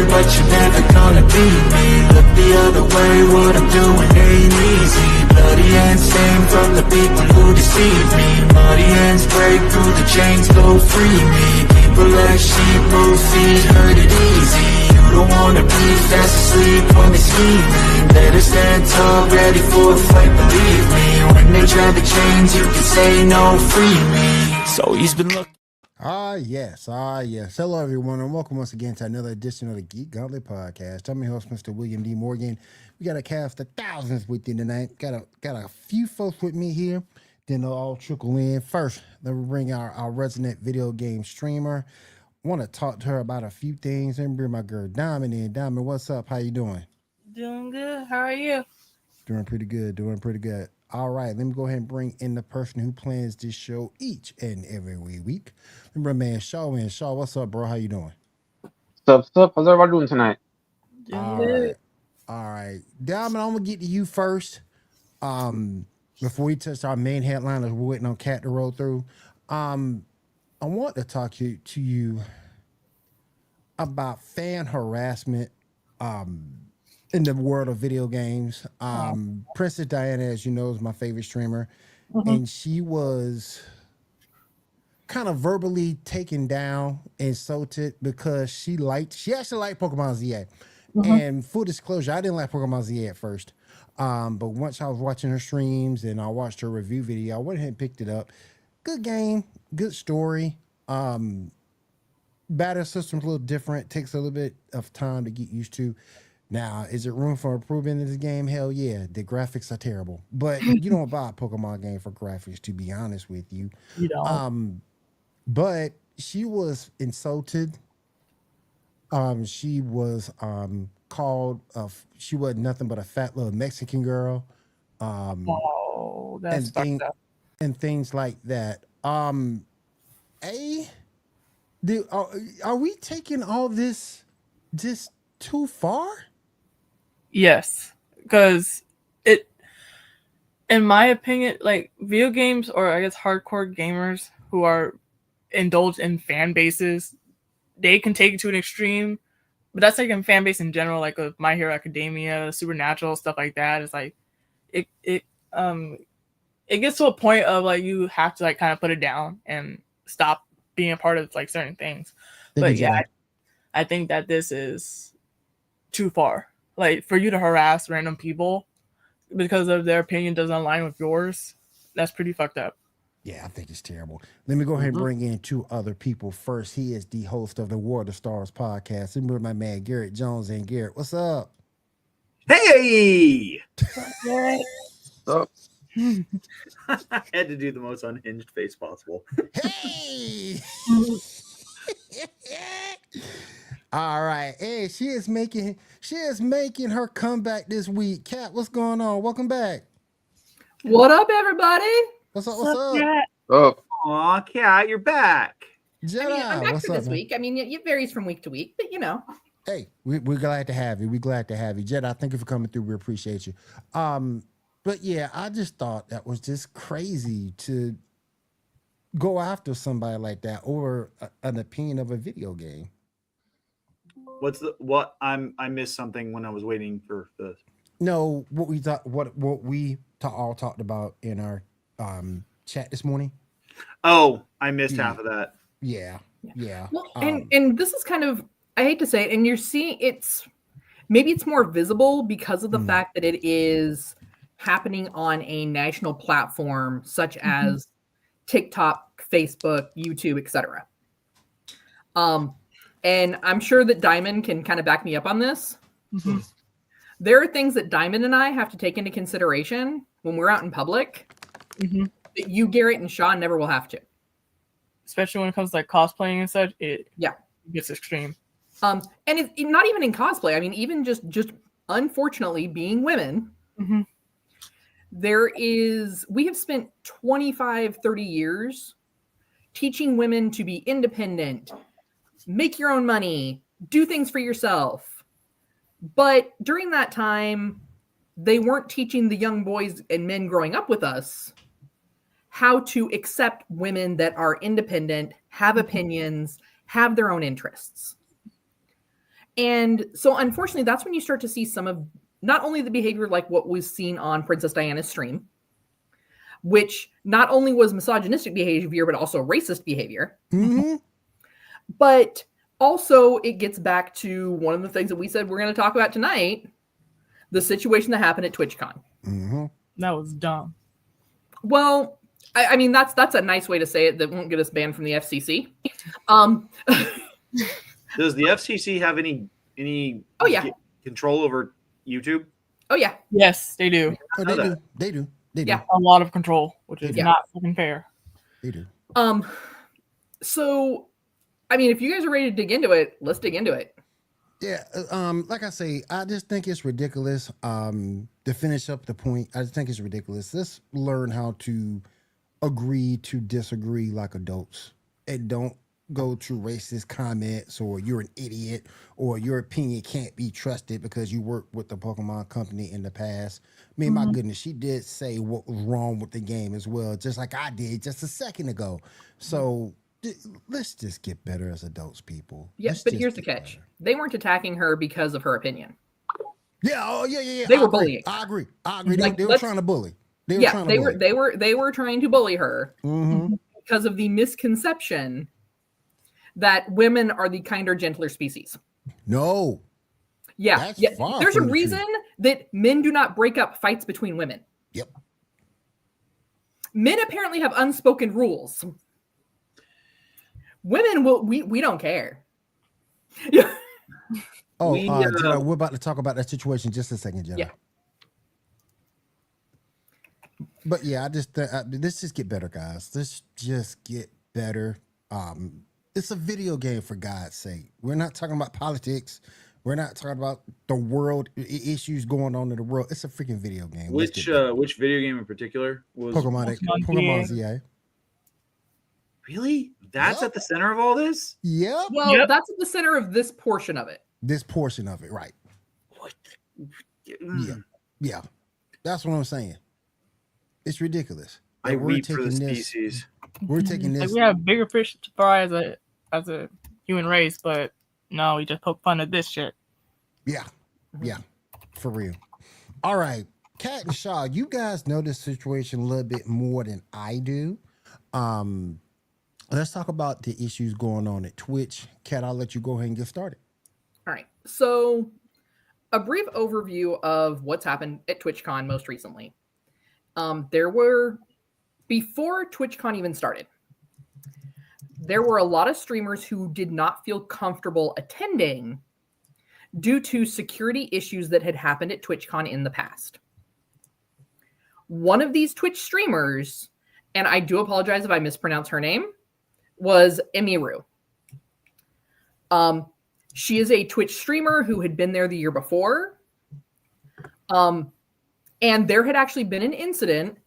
but you're never gonna beat me. Look the other way, what I'm doing ain't easy. Bloody hands stain from the people who deceive me. Muddy hands break through the chains, go free me. People like sheep move feet, hurt it easy. You don't wanna be fast asleep when they scheming. Better stand tall, ready for a fight, believe me. When they try to change, you can say no, free me. So he's been looking. Yes. Hello, everyone, and welcome once again to another edition of the Geek Gauntlet Podcast. I'm your host, Mr. William D. Morgan. We got a cast of thousands with you tonight. Got a few folks with me here. Then they'll all trickle in. First, then we'll bring our resident video game streamer. Want to talk to her about a few things. Then bring my girl Diamond in. Diamond, what's up? How you doing? Doing good. How are you? Doing pretty good. All right, let me go ahead and bring in the person who plans this show each and every week. Remember, man, Shaw in. Shaw, what's up, bro? How you doing? What's up? How's everybody doing tonight? All right. Diamond, I'm gonna get to you first. Before we touch our main headliners, we're waiting on Cat to roll through. I want to talk to you about fan harassment. In the world of video games. Princess Diana, as you know, is my favorite streamer. And she was kind of verbally taken down, insulted because she actually liked Pokemon ZA. And full disclosure, I didn't like Pokemon ZA at first. But once I was watching her streams and I watched her review video, I went ahead and picked it up. Good game, good story. Battle system's a little different, takes a little bit of time to get used to. Now, is it room for improvement in this game? Hell yeah. The graphics are terrible. But you don't buy a Pokemon game for graphics, to be honest with you. You don't. But she was insulted. She was called, she wasn't nothing but a fat little Mexican girl. That's fucked up. And things like that. Are we taking all this just too far? Yes, because in my opinion, like video games, or I guess hardcore gamers who are indulged in fan bases, they can take it to an extreme. But that's like in fan base in general, like with My Hero Academia, Supernatural, stuff like that. It's like it gets to a point of like you have to like kind of put it down and stop being a part of like certain things. But yeah, I think that this is too far. Like for you to harass random people because of their opinion doesn't align with yours, that's pretty fucked up. Yeah, I think it's terrible. Let me go ahead and bring in two other people first. He is the host of the War of the Stars podcast. And my man Garrett Jones. And Garrett, what's up? Hey! Oh. I had to do the most unhinged face possible. Hey! All right. Hey, she is making her comeback this week. Kat, what's going on? Welcome back. What up, everybody? What's up? Oh. Aw, Kat, you're back. Jedi, I'm back what's for up, this man? week. I mean, it varies from week to week, but you know. Hey, we're glad to have you. We're glad to have you. Jedi, thank you for coming through. We appreciate you. But yeah, I just thought that was just crazy to go after somebody like that over an opinion of a video game. I missed something when I was waiting for this. No, what we all talked about in our chat this morning. Oh, I missed half of that. Yeah. Well, and this is kind of, I hate to say it, and you're seeing maybe it's more visible because of the fact that it is happening on a national platform such as TikTok, Facebook, YouTube, etc. And I'm sure that Diamond can kind of back me up on this. There are things that Diamond and I have to take into consideration when we're out in public that you, Garrett, and Sean never will have to. Especially when it comes to like cosplaying and such, it gets extreme. And it's not even in cosplay. I mean, even just unfortunately being women, we have spent 25, 30 years teaching women to be independent, make your own money, do things for yourself. But during that time, they weren't teaching the young boys and men growing up with us how to accept women that are independent, have opinions, have their own interests. And so unfortunately, that's when you start to see some of not only the behavior like what was seen on Princess Diana's stream, which not only was misogynistic behavior, but also racist behavior. Mm-hmm. But also it gets back to one of the things that we said we're going to talk about tonight, the situation that happened at TwitchCon. Mm-hmm. That was dumb. Well, I mean, that's a nice way to say it that won't get us banned from the FCC. Does the FCC have any Oh, yeah. control over YouTube? Oh, yeah. Yes, they do. Oh, know that. they do. Yeah. A lot of control, which is Yeah. not fucking fair. They do. So, I mean, if you guys are ready to dig into it, let's dig into it. Yeah, like I say, I just think it's ridiculous. To finish up the point, I just think it's ridiculous. Let's learn how to agree to disagree like adults, and don't go to racist comments or you're an idiot or your opinion can't be trusted because you worked with the Pokemon company in the past. I mean, my goodness, she did say what was wrong with the game as well, just like I did just a second ago. So let's just get better as adults, people. Yes, but here's the catch. They weren't attacking her because of her opinion. Yeah, oh yeah. They were bullying. I agree. Like, They were trying to bully. They were trying to bully her Mm-hmm. because of the misconception that women are the kinder, gentler species. No. Yeah, That's yeah. far There's a from the reason that men do not break up fights between women. Yep. Men apparently have unspoken rules. Women will. We don't care. Yeah. Oh, We, Jenna, we're about to talk about that situation in just a second, Jenna. Yeah. But yeah, I just let's just get better, guys. Let's just get better. It's a video game, for God's sake. We're not talking about politics. We're not talking about the world issues going on in the world. It's a freaking video game. Which video game in particular was Pokemon ZA. Really? That's Yep. at the center of all this? Yep. Well, Yep. that's at the center of this portion of it. This portion of it, right? What? Yeah. That's what I'm saying. It's ridiculous. I And weep for the species. We're taking Like, this. we have bigger fish to fry as a human race, but no, we just poke fun at this shit. Yeah, for real. All right, Kat and Shaw, you guys know this situation a little bit more than I do. Let's talk about the issues going on at Twitch. Kat, I'll let you go ahead and get started. All right. So, a brief overview of what's happened at TwitchCon most recently. Before TwitchCon even started, there were a lot of streamers who did not feel comfortable attending due to security issues that had happened at TwitchCon in the past. One of these Twitch streamers, and I do apologize if I mispronounce her name, was Emiru. She is a Twitch streamer who had been there the year before. And there had actually been an incident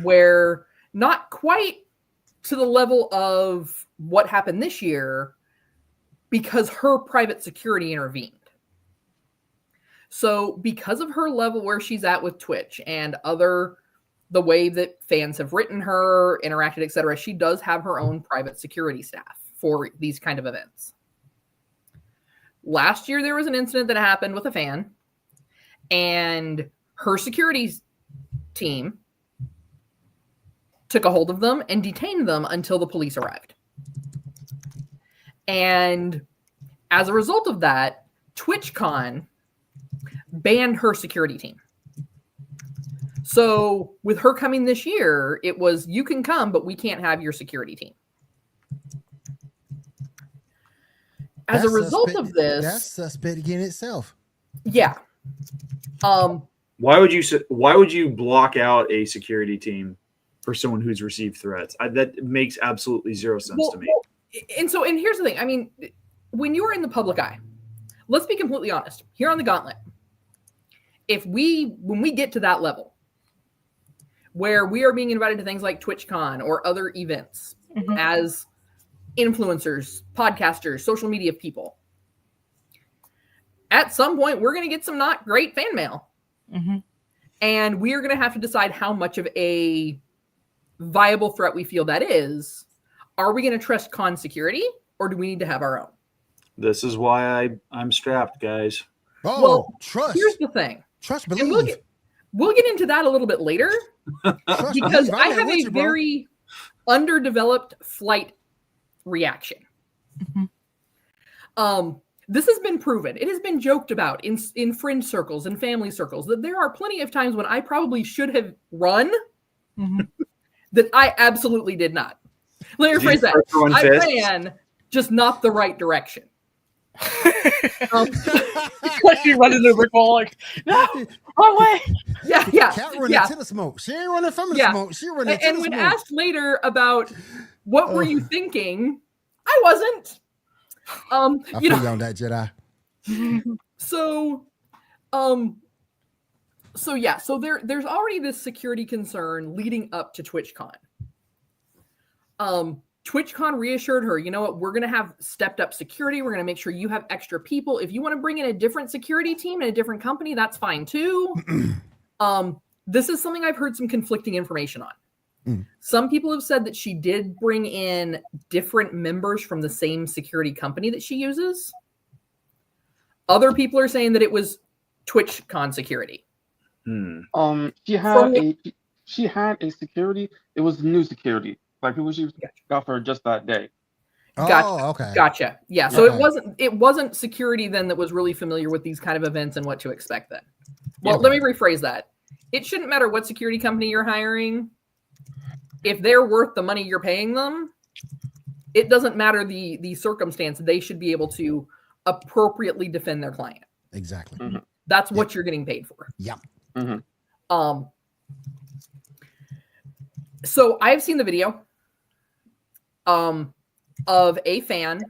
where, not quite to the level of what happened this year, because her private security intervened. So because of her level where she's at with Twitch and the way that fans have written her, interacted, etc., she does have her own private security staff for these kind of events. Last year, there was an incident that happened with a fan, and her security team took a hold of them and detained them until the police arrived. And as a result of that, TwitchCon banned her security team. So with her coming this year, it was, you can come, but we can't have your security team. As a result of this, that's suspect in itself. yeah. Why would you block out a security team for someone who's received threats? That makes absolutely zero sense to me. And here's the thing. I mean, when you are in the public eye, let's be completely honest. Here on the Gauntlet, when we get to that level where we are being invited to things like TwitchCon or other events as influencers, podcasters, social media people, at some point we're going to get some not great fan mail. And we are going to have to decide how much of a viable threat we feel that is. Are we going to trust con security, or do we need to have our own? This is why I'm strapped, guys. Oh, Well, trust. Here's the thing. Trust, And believe. we'll get into that a little bit later Trust, because believe. I I'm there have with a you, bro. very underdeveloped flight reaction. This has been proven. It has been joked about in friend circles and family circles that there are plenty of times when I probably should have run that I absolutely did not. Let me rephrase that. I ran, just not the right direction. Like you run into the brick wall, like, no, wrong way. Yeah. Cat running to the smoke. She ain't running from the smoke. She running to the smoke. And when asked later about what were you thinking, I wasn't. I feel you on that, Jedi. So there's already this security concern leading up to TwitchCon. TwitchCon reassured her, you know what, we're going to have stepped up security. We're going to make sure you have extra people. If you want to bring in a different security team and a different company, that's fine too. This is something I've heard some conflicting information on. Some people have said that she did bring in different members from the same security company that she uses. Other people are saying that it was TwitchCon security. She had a security. It was new security, like people she got for just that day. Gotcha. Yeah. So it wasn't security then that was really familiar with these kind of events and what to expect then. Well, let me rephrase that. It shouldn't matter what security company you're hiring. If they're worth the money you're paying them, it doesn't matter the circumstance. They should be able to appropriately defend their client. Exactly. That's what you're getting paid for. Yep. So I've seen the video of a fan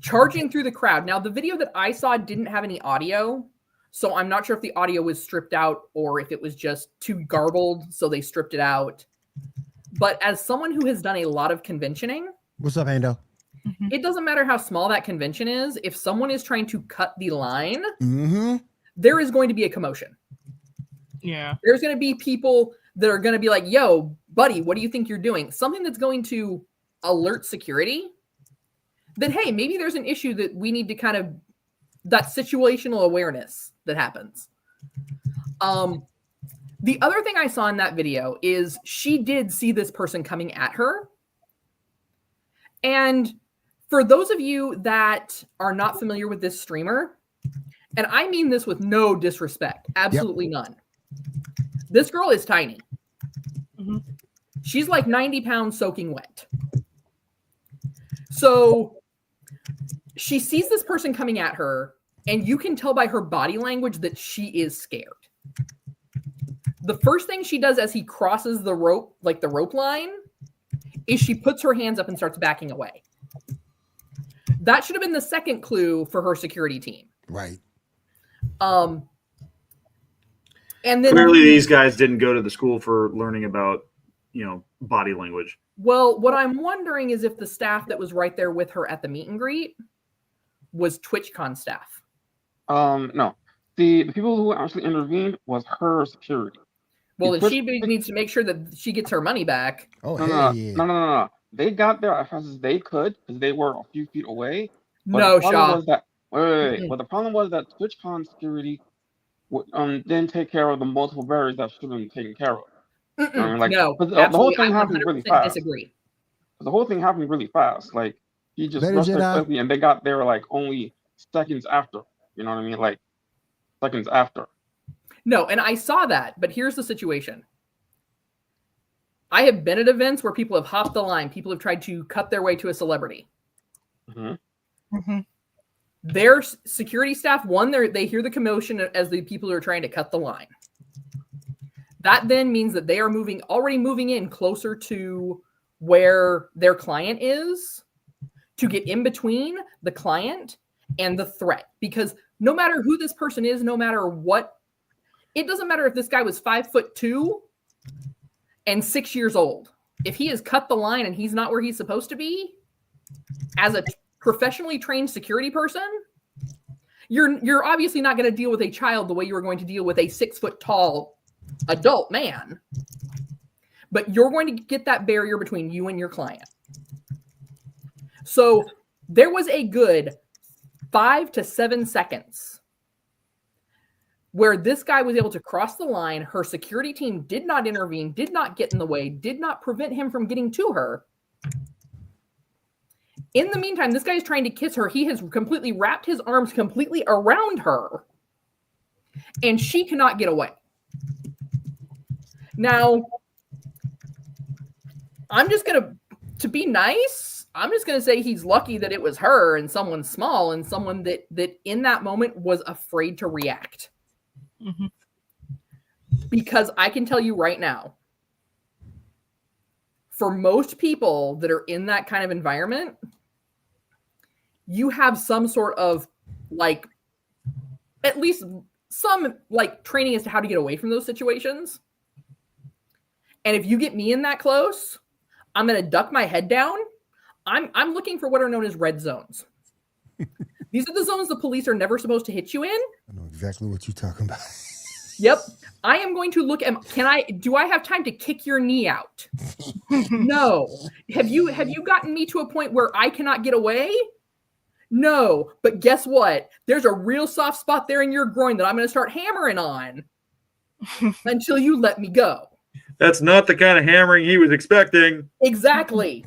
charging through the crowd. Now, the video that I saw didn't have any audio, so I'm not sure if the audio was stripped out or if it was just too garbled, so they stripped it out. But as someone who has done a lot of conventioning, what's up, Ando? It doesn't matter how small that convention is. If someone is trying to cut the line, there is going to be a commotion. Yeah. There's going to be people that are going to be like, yo, buddy, what do you think you're doing? Something that's going to alert security that, hey, maybe there's an issue that we need to kind of, that situational awareness that happens. The other thing I saw in that video is she did see this person coming at her. And for those of you that are not familiar with this streamer, and I mean this with no disrespect, absolutely none. This girl is tiny. She's like 90 pounds soaking wet. So she sees this person coming at her, and you can tell by her body language that she is scared. The first thing she does as he crosses the rope, like the rope line, is she puts her hands up and starts backing away. That should have been the second clue for her security team. Right. And then clearly these guys didn't go to the school for learning about, body language. Well, what I'm wondering is if the staff that was right there with her at the meet and greet was TwitchCon staff. No. The people who actually intervened was her security. Well, then she needs to make sure that she gets her money back. Oh, No. They got there as fast as they could because they were a few feet away. No, Shaw. Wait. But the problem was that TwitchCon security didn't take care of the multiple barriers that should have been taken care of. No, the whole thing happened really fast. Disagree. The whole thing happened really fast. Like he just rushed there quickly, and they got there like only seconds after. You know what I mean? Like seconds after. No, and I saw that, but here's the situation. I have been at events where people have hopped the line. People have tried to cut their way to a celebrity. Their security staff, they hear the commotion as the people are trying to cut the line. That then means that they are already moving in closer to where their client is to get in between the client and the threat. Because no matter who this person is, no matter what, it doesn't matter if this guy was 5'2" and 6 years old. If he has cut the line and he's not where he's supposed to be, as a professionally trained security person, you're obviously not going to deal with a child the way you are going to deal with a 6 foot tall adult man. But you're going to get that barrier between you and your client. So there was a good 5 to 7 seconds where this guy was able to cross the line. Her security team did not intervene, did not get in the way, did not prevent him from getting to her. In the meantime, this guy is trying to kiss her. He has completely wrapped his arms completely around her, and she cannot get away. Now, I'm just going to be nice, I'm just going to say he's lucky that it was her and someone small and someone that in that moment was afraid to react. Mm-hmm. Because I can tell you right now, for most people that are in that kind of environment, you have some sort of like, at least some like training as to how to get away from those situations. And if you get me in that close, I'm going to duck my head down. I'm looking for what are known as red zones. These are the zones the police are never supposed to hit you in. I know exactly what you're talking about. Yep. I am going to look at, do I have time to kick your knee out? No. Have you gotten me to a point where I cannot get away? No. But guess what? There's a real soft spot there in your groin that I'm going to start hammering on until you let me go. That's not the kind of hammering he was expecting. Exactly.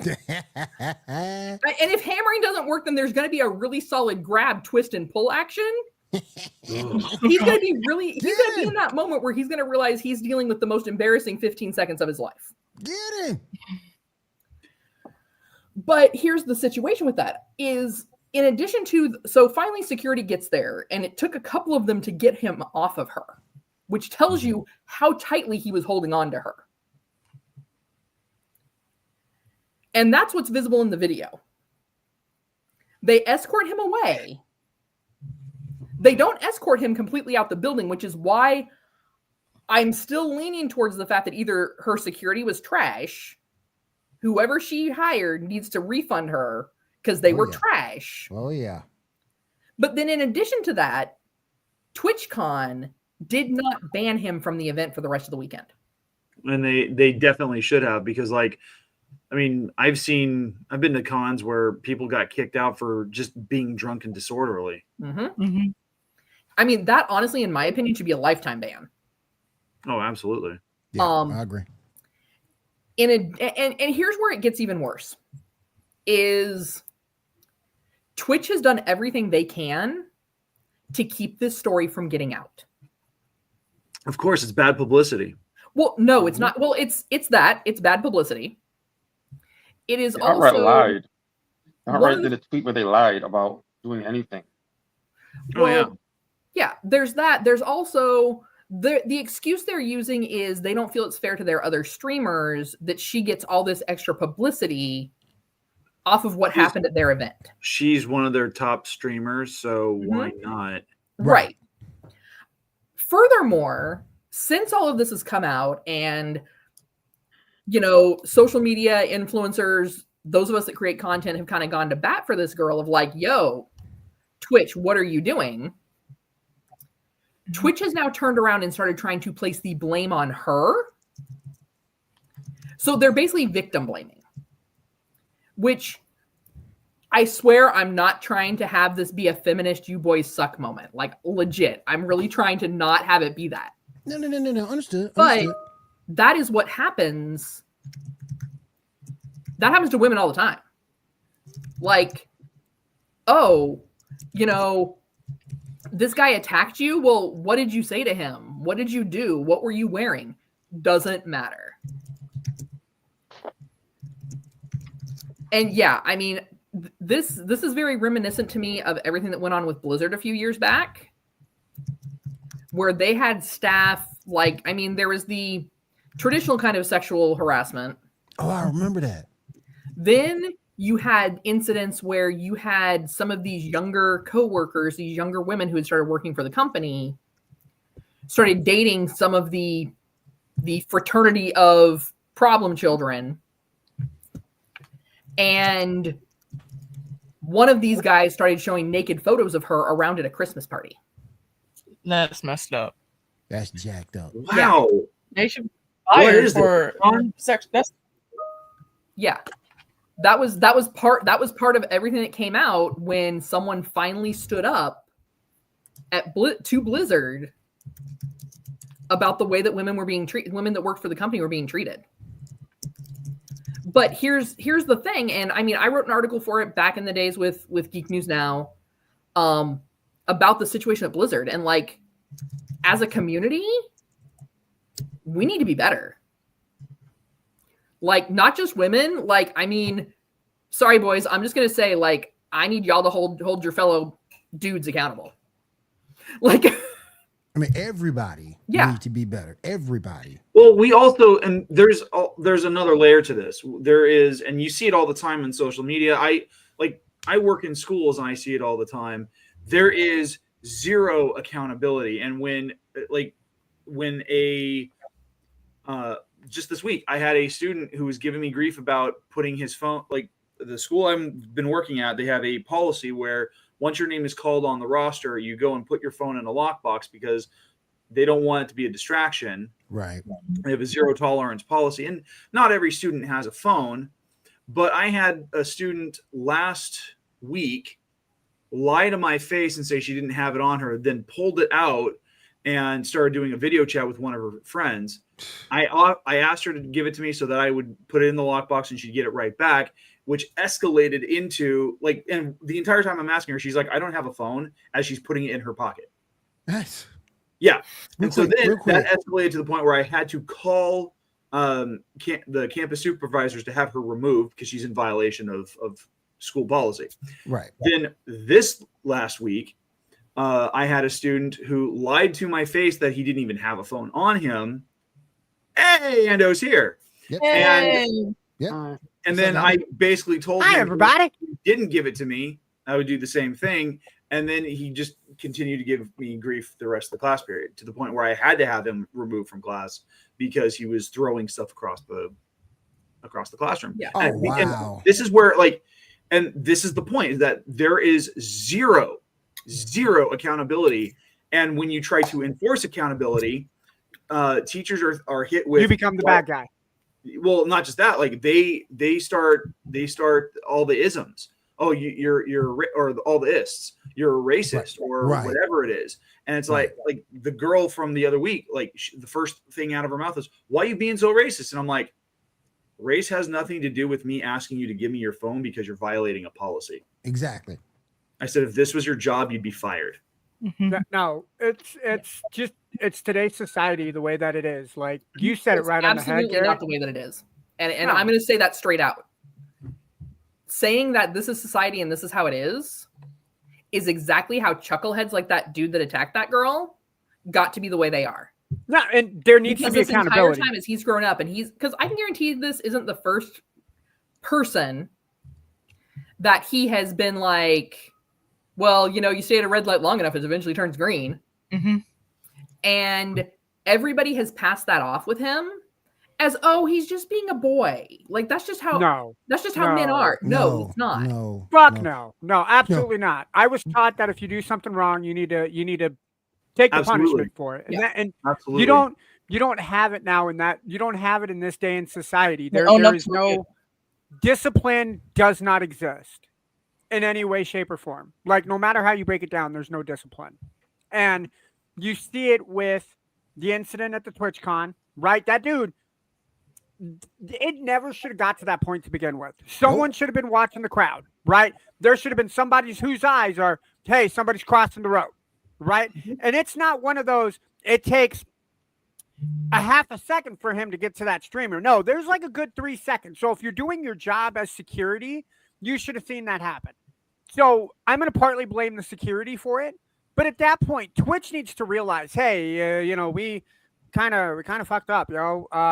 And if hammering doesn't work, then there's going to be a really solid grab, twist, and pull action. He's going to be in that moment where he's going to realize he's dealing with the most embarrassing 15 seconds of his life. Get him. But here's the situation with that is, in addition to, so finally security gets there, and it took a couple of them to get him off of her, which tells you how tightly he was holding on to her. And that's what's visible in the video. They escort him away. They don't escort him completely out the building, which is why I'm still leaning towards the fact that either her security was trash, whoever she hired needs to refund her because they were trash. Oh, yeah. But then in addition to that, TwitchCon did not ban him from the event for the rest of the weekend. And they definitely should have, because like, I mean, I've been to cons where people got kicked out for just being drunk and disorderly. Mm-hmm. Mm-hmm. I mean, that honestly, in my opinion, should be a lifetime ban. Oh, absolutely. Yeah, I agree. And here's where it gets even worse is Twitch has done everything they can to keep this story from getting out. Of course, it's bad publicity. Well, no, it's not. Well, it's bad publicity. It is also lied. Outright did a tweet where they lied about doing anything. Well, yeah, there's that. There's also the excuse they're using is they don't feel it's fair to their other streamers that she gets all this extra publicity off of what happened at their event. She's one of their top streamers, so why not? Right. Furthermore, since all of this has come out and, you know, social media influencers, those of us that create content have kind of gone to bat for this girl of like, yo, Twitch, what are you doing? Twitch has now turned around and started trying to place the blame on her. So they're basically victim blaming, which I swear I'm not trying to have this be a feminist you boys suck moment. Like legit. I'm really trying to not have it be that. No. Understood. But that is what happens. That happens to women all the time. Like, oh, you know, this guy attacked you. Well, what did you say to him? What did you do? What were you wearing? Doesn't matter. And yeah, I mean, this is very reminiscent to me of everything that went on with Blizzard a few years back, where they had staff like, I mean, there was the traditional kind of sexual harassment. Oh, I remember that. Then you had incidents where you had some of these younger coworkers, these younger women who had started working for the company, started dating some of the fraternity of problem children. And one of these guys started showing naked photos of her around at a Christmas party. That's messed up. That's jacked up. Wow. They should be fired for sex. Yeah. That was part of everything that came out when someone finally stood up to Blizzard about the way that women were being treated, women that worked for the company were being treated. But here's the thing, and I mean, I wrote an article for it back in the days with Geek News Now, about the situation at Blizzard, and like, as a community, we need to be better. Like, not just women. Like, I mean, sorry boys, I'm just gonna say, like, I need y'all to hold your fellow dudes accountable. Like, I mean, everybody needs to be better. Everybody. Well, we also, and there's another layer to this. There is, and you see it all the time in social media. I work in schools and I see it all the time. There is zero accountability. And when just this week, I had a student who was giving me grief about putting his phone, like the school I've been working at, they have a policy where once your name is called on the roster, you go and put your phone in a lockbox because they don't want it to be a distraction. Right. They have a zero tolerance policy. And not every student has a phone, but I had a student last week lie to my face and say she didn't have it on her, then pulled it out and started doing a video chat with one of her friends. I asked her to give it to me so that I would put it in the lockbox and she'd get it right back, which escalated into like, and the entire time I'm asking her, she's like, I don't have a phone, as she's putting it in her pocket. Nice. Yeah. And so then that escalated to the point where I had to call the campus supervisors to have her removed because she's in violation of school policy. Right. Then this last week, I had a student who lied to my face that he didn't even have a phone on him. Hey, Ando's here. Yep. And then I basically told him, everybody, if he didn't give it to me, I would do the same thing. And then he just continued to give me grief the rest of the class period, to the point where I had to have him removed from class because he was throwing stuff across the classroom. Yeah. Oh, wow. And this is where, like, and this is the point, is that there is zero accountability. And when you try to enforce accountability, teachers are hit with, you become the bad guy. Well, not just that, like they start all the isms. Oh, you're or all the ists. You're a racist, or whatever it is. And it's like the girl from the other week, like the first thing out of her mouth is, "Why are you being so racist?" And I'm like, race has nothing to do with me asking you to give me your phone because you're violating a policy. Exactly. I said, if this was your job, you'd be fired. Mm-hmm. No, it's today's society the way that it is. Like you said it right on the head. Absolutely not the way that it is. And I'm going to say that straight out. Saying that this is society and this is how it is exactly how chuckleheads like that dude that attacked that girl got to be the way they are. No, and there needs to be accountability. Entire time as he's grown up, and because I can guarantee this isn't the first person that he has been like, well, you stay at a red light long enough, it eventually turns green. Mm-hmm. And everybody has passed that off with him as, oh, he's just being a boy. Like, that's just how men are. No, it's not. No, absolutely not. I was taught that if you do something wrong, you need to take the punishment for it. And absolutely. You don't have it now in that, you don't have it in this day in society. There is no discipline, does not exist in any way, shape, or form. Like, no matter how you break it down, there's no discipline. And you see it with the incident at the TwitchCon, right? That dude, it never should have got to that point to begin with. Someone should have been watching the crowd, right? There should have been somebody whose eyes are, hey, somebody's crossing the road, right? And it's not one of those, it takes a half a second for him to get to that streamer. No, there's like a good 3 seconds. So if you're doing your job as security, you should have seen that happen. So I'm going to partly blame the security for it. But at that point, Twitch needs to realize, hey, we kind of fucked up,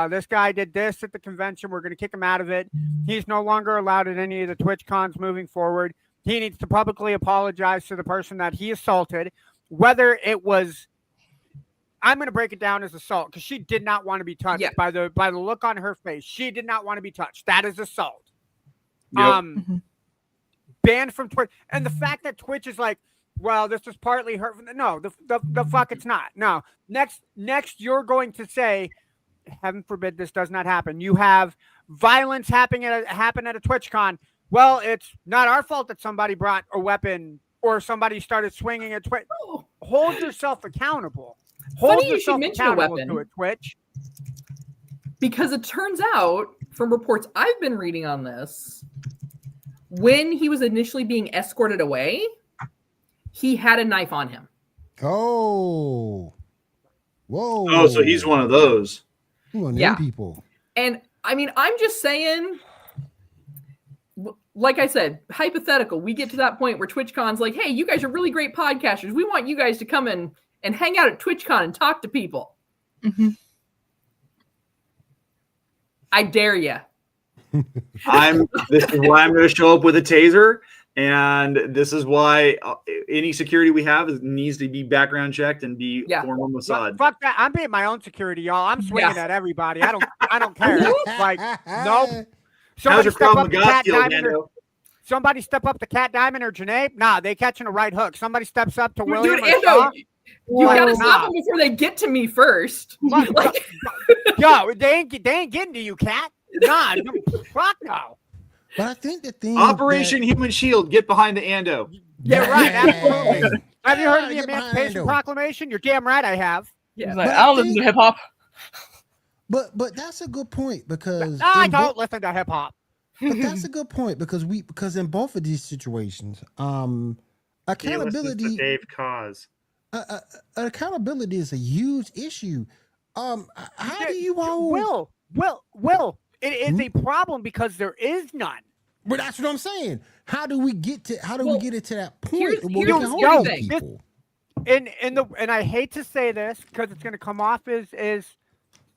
this guy did this at the convention. We're going to kick him out of it. He's no longer allowed at any of the Twitch cons moving forward. He needs to publicly apologize to the person that he assaulted, whether it was, I'm going to break it down as assault because she did not want to be touched. By the look on her face. She did not want to be touched. That is assault. Yep. Banned from Twitch. And the fact that Twitch is like, well, this is partly hurtful. No, the fuck it's not. No. Next you're going to say, heaven forbid this does not happen. You have violence happened at a TwitchCon. Well, it's not our fault that somebody brought a weapon or somebody started swinging at Twitch. Hold yourself accountable. Hold yourself accountable to it, Twitch. Because it turns out, from reports I've been reading on this, when he was initially being escorted away, he had a knife on him. Oh. Whoa. Oh, so he's one of those. One of them people. And I mean, I'm just saying, like I said, hypothetical, we get to that point where TwitchCon's like, hey, you guys are really great podcasters. We want you guys to come in and hang out at TwitchCon and talk to people. Mm-hmm. I dare you. This is why I'm going to show up with a taser, and this is why any security we have needs to be background checked and be formal Mossad. Fuck that! I'm being my own security, y'all. I'm swinging at everybody. I don't care. Like, nope. How's your problem with Godfield, somebody step up to Cat Diamond or Janae. Nah, they catching a right hook. Somebody steps up to William. Dude, Ando, you gotta stop them before they get to me first. Like, yo, they ain't getting to you, Cat. Nah, fuck no. But I think the thing Operation Human Shield, get behind the Ando. Yeah, right. Absolutely. Have you heard of the Emancipation Proclamation? You're damn right I have. Yeah, like, I don't listen to hip hop. But that's a good point because no, I don't listen to hip hop. But that's a good point because in both of these situations, accountability. Dave Cause. Accountability is a huge issue. How do you all? Will. It is a problem because there is none. But that's what I'm saying. How do we get it to that point here's where we can hold people? And I hate to say this because it's going to come off as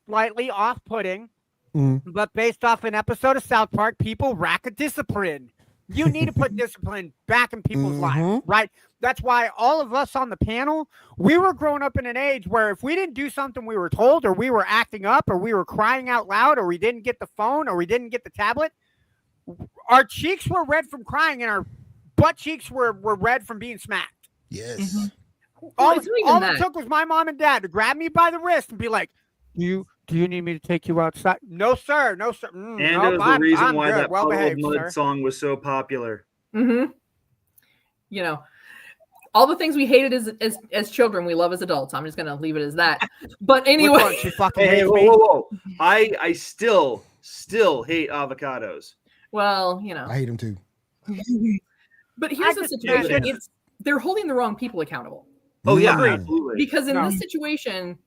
slightly off-putting, but based off an episode of South Park, people lack of discipline. You need to put discipline back in people's lives, right? That's why all of us on the panel, we were growing up in an age where if we didn't do something we were told, or we were acting up, or we were crying out loud, or we didn't get the phone, or we didn't get the tablet, our cheeks were red from crying, and our butt cheeks were red from being smacked. Yes. Mm-hmm. All it took was my mom and dad to grab me by the wrist and be like, Do you need me to take you outside? No, sir. No, sir. And it was the reason why that Puddle of Mud song was so popular. Mm-hmm. You know, all the things we hated as children, we love as adults. I'm just going to leave it as that. But anyway. She fucking hates me. Whoa. I still hate avocados. Well, you know. I hate them too. But here's the situation. They're holding the wrong people accountable. Oh, yeah, absolutely. Because in this situation,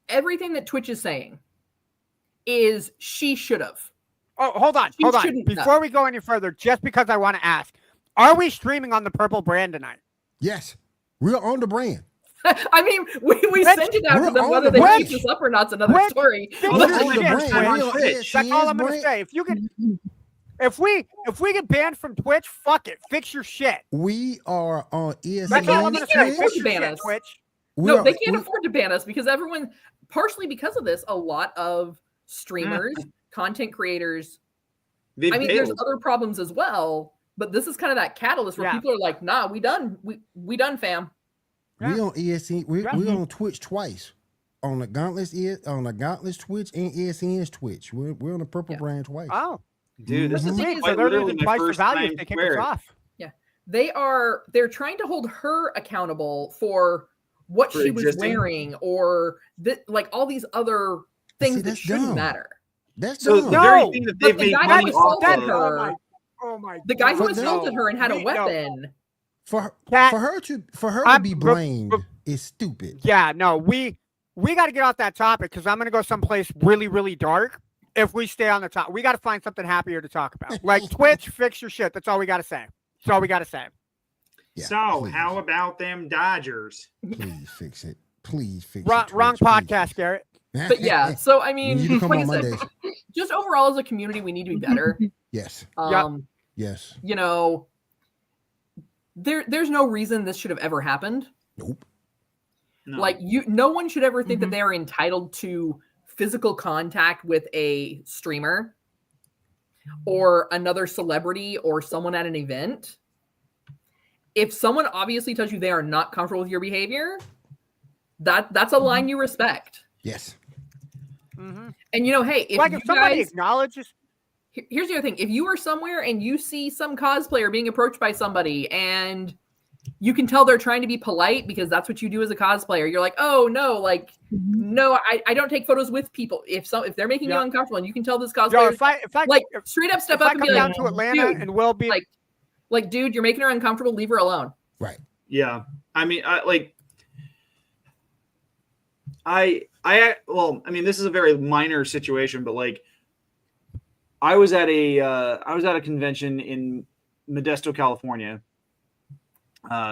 everything that Twitch is saying is she should have. Oh, hold on. Before we go any further, just because I want to ask, are we streaming on the Purple brand tonight? Yes. We're on the brand. I mean, we sent it out to them. Whether they keep this up or not's another story. That's all I'm going to say. If we get banned from Twitch, fuck it. Fix your shit. We are on ESPN. That's all I'm going to say. Fix your shit, Twitch. No, they can't afford to ban us because everyone, partially because of this, a lot of streamers, content creators, there's other problems as well, but this is kind of that catalyst where people are like, nah, we done, fam. We on ESPN, we on Twitch twice. On the Gauntlet's Twitch and ESPN's Twitch. We're on the Purple brand twice. Oh. Dude, this is so they're losing twice the value if they kick us off. Yeah. They're trying to hold her accountable for what she was wearing or like all these other things that shouldn't matter. That's so dumb. the very thing that they've made money off of. The guy who assaulted her and had a weapon. For her to be blamed is stupid. Yeah, no, we got to get off that topic because I'm going to go someplace really, really dark. If we stay on the top, we got to find something happier to talk about. Like Twitch, fix your shit. That's all we got to say. That's all we got to say. Yeah, so, please. How about them Dodgers? Please fix it. Please fix it. Wrong podcast, Garrett. But yeah, so I mean, like I said, just overall as a community, we need to be better. Yes. Yes. You know, there's no reason this should have ever happened. Nope. No. Like no one should ever think that they are entitled to physical contact with a streamer or another celebrity or someone at an event. If someone obviously tells you they are not comfortable with your behavior, that's a line you respect. Yes. Mm-hmm. And hey, if somebody acknowledges. Here's the other thing: if you are somewhere and you see some cosplayer being approached by somebody, and you can tell they're trying to be polite because that's what you do as a cosplayer. You're like, oh no, no, I don't take photos with people. If they're making you uncomfortable, and you can tell this cosplayer, straight up step up and be like, to Atlanta dude, and we'll be like, dude, you're making her uncomfortable. Leave her alone. Right. Yeah. I mean, this is a very minor situation, but I was at a convention in Modesto, California,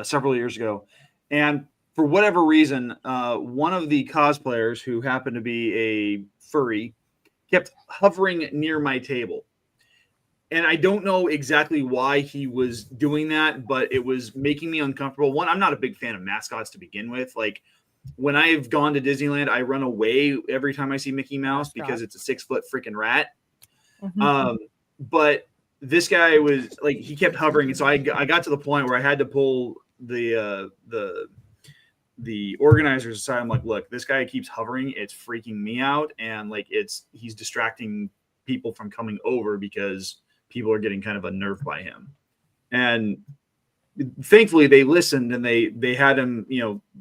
several years ago, and for whatever reason, one of the cosplayers, who happened to be a furry, kept hovering near my table. And I don't know exactly why he was doing that, but it was making me uncomfortable. One, I'm not a big fan of mascots to begin with. When I've gone to Disneyland, I run away every time I see Mickey Mouse because it's a 6-foot freaking rat. Mm-hmm. But this guy was he kept hovering. And so I got to the point where I had to pull the organizers aside. I'm like, look, this guy keeps hovering. It's freaking me out. And he's distracting people from coming over because people are getting kind of unnerved by him. And thankfully they listened, and they had him,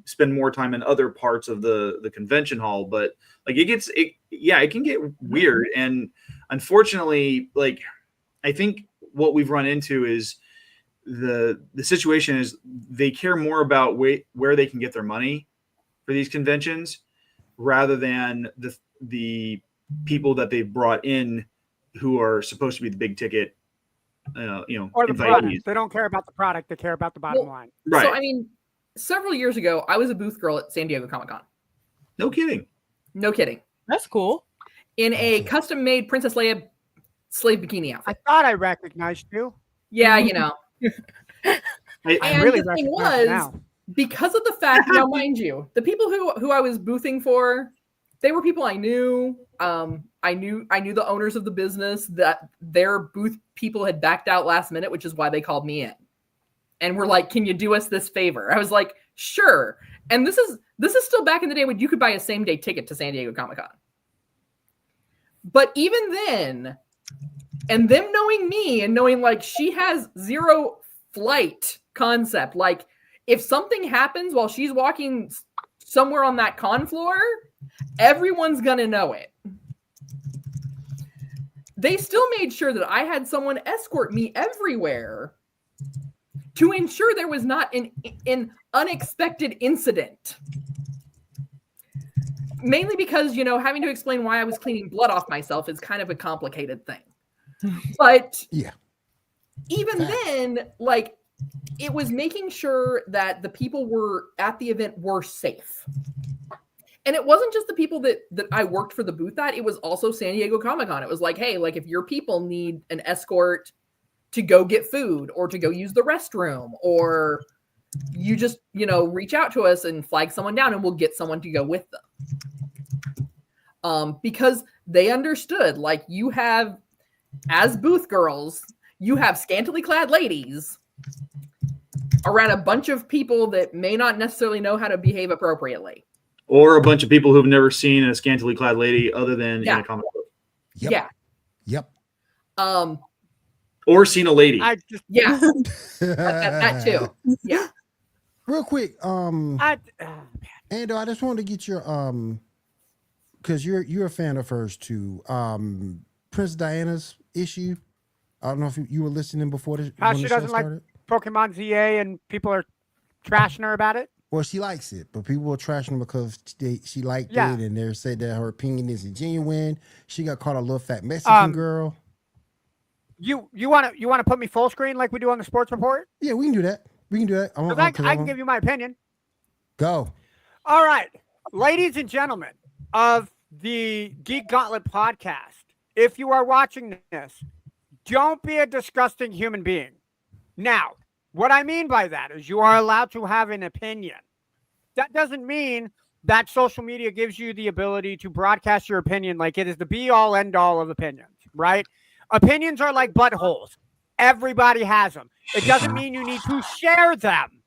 spend more time in other parts of the convention hall. But it can get weird. And unfortunately, I think what we've run into is the situation is they care more about where they can get their money for these conventions rather than the people that they've brought in who are supposed to be the big ticket, or the product. They don't care about the product; they care about the bottom line. Right. So, several years ago, I was a booth girl at San Diego Comic-Con. No kidding. That's cool. In a custom-made Princess Leia slave bikini outfit. I thought I recognized you. Yeah, I really the thing recognize now. Because of the fact, now mind you, the people who I was boothing for, they were people I knew. I knew the owners of the business, that their booth people had backed out last minute, which is why they called me in. And were like, "Can you do us this favor?" I was like, "Sure." And this is still back in the day when you could buy a same-day ticket to San Diego Comic-Con. But even then, and them knowing me and knowing she has zero flight concept, if something happens while she's walking somewhere on that con floor, everyone's gonna know it. They still made sure that I had someone escort me everywhere to ensure there was not an unexpected incident. Mainly because, having to explain why I was cleaning blood off myself is kind of a complicated thing. But even then, it was making sure that the people were at the event were safe. And it wasn't just the people that I worked for the booth at, it was also San Diego Comic-Con. It was like, hey, if your people need an escort to go get food or to go use the restroom, or you just, reach out to us and flag someone down and we'll get someone to go with them. Because they understood, you have, as booth girls, you have scantily clad ladies around a bunch of people that may not necessarily know how to behave appropriately. Or a bunch of people who've never seen a scantily clad lady other than in a comic book. Yep. Or seen a lady. That too. Yeah. Real quick, Ando, I just wanted to get your because you're a fan of hers too. Princess Diana's issue. I don't know if you were listening before this. How she doesn't like Pokemon ZA and people are trashing her about it. Well, she likes it, but people were trashing her because she liked it, and they said that her opinion isn't genuine. She got called a little fat Mexican girl. You want to put me full screen like we do on the Sports Report? Yeah, we can do that. I can give you my opinion. Go. All right, ladies and gentlemen of the Geek Gauntlet Podcast, if you are watching this, don't be a disgusting human being. Now, what I mean by that is you are allowed to have an opinion. That doesn't mean that social media gives you the ability to broadcast your opinion like it is the be-all, end-all of opinions, right? Opinions are like buttholes. Everybody has them. It doesn't mean you need to share them.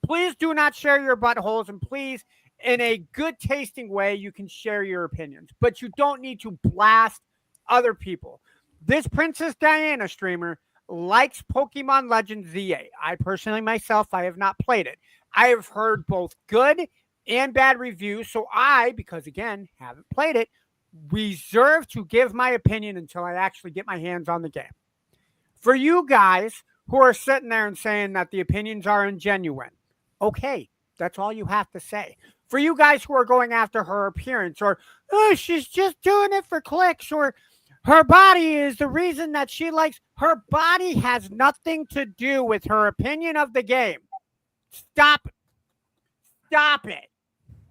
Please do not share your buttholes, and please, in a good tasting way, you can share your opinions, but you don't need to blast other people. This Princess Diana streamer likes Pokemon Legends ZA. I personally myself, I have not played it. I have heard both good and bad reviews. So because again, haven't played it, reserve to give my opinion until I actually get my hands on the game. For you guys who are sitting there and saying that the opinions are ingenuine, okay, that's all you have to say. For you guys who are going after her appearance, or she's just doing it for clicks, or her body is the reason that she likes, her body has nothing to do with her opinion of the game. Stop it.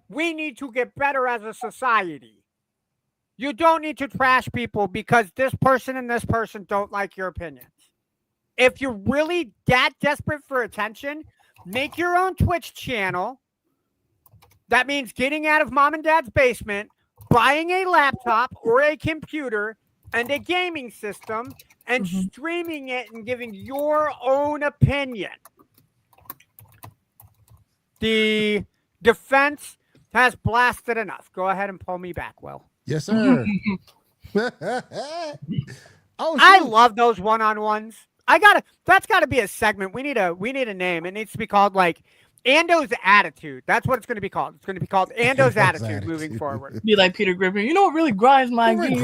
We need to get better as a society. You don't need to trash people because this person and this person don't like your opinions. If you're really that desperate for attention, make your own Twitch channel. That means getting out of mom and dad's basement, buying a laptop or a computer and a gaming system, and streaming it and giving your own opinion. The defense has blasted enough. Go ahead and pull me back, Will. Yes, sir. I love those one-on-ones. That's gotta be a segment. We need a name. It needs to be called like Ando's Attitude. That's what it's going to be called. It's going to be called Ando's Attitude moving forward. Be like Peter Griffin. You know what really grinds my gears?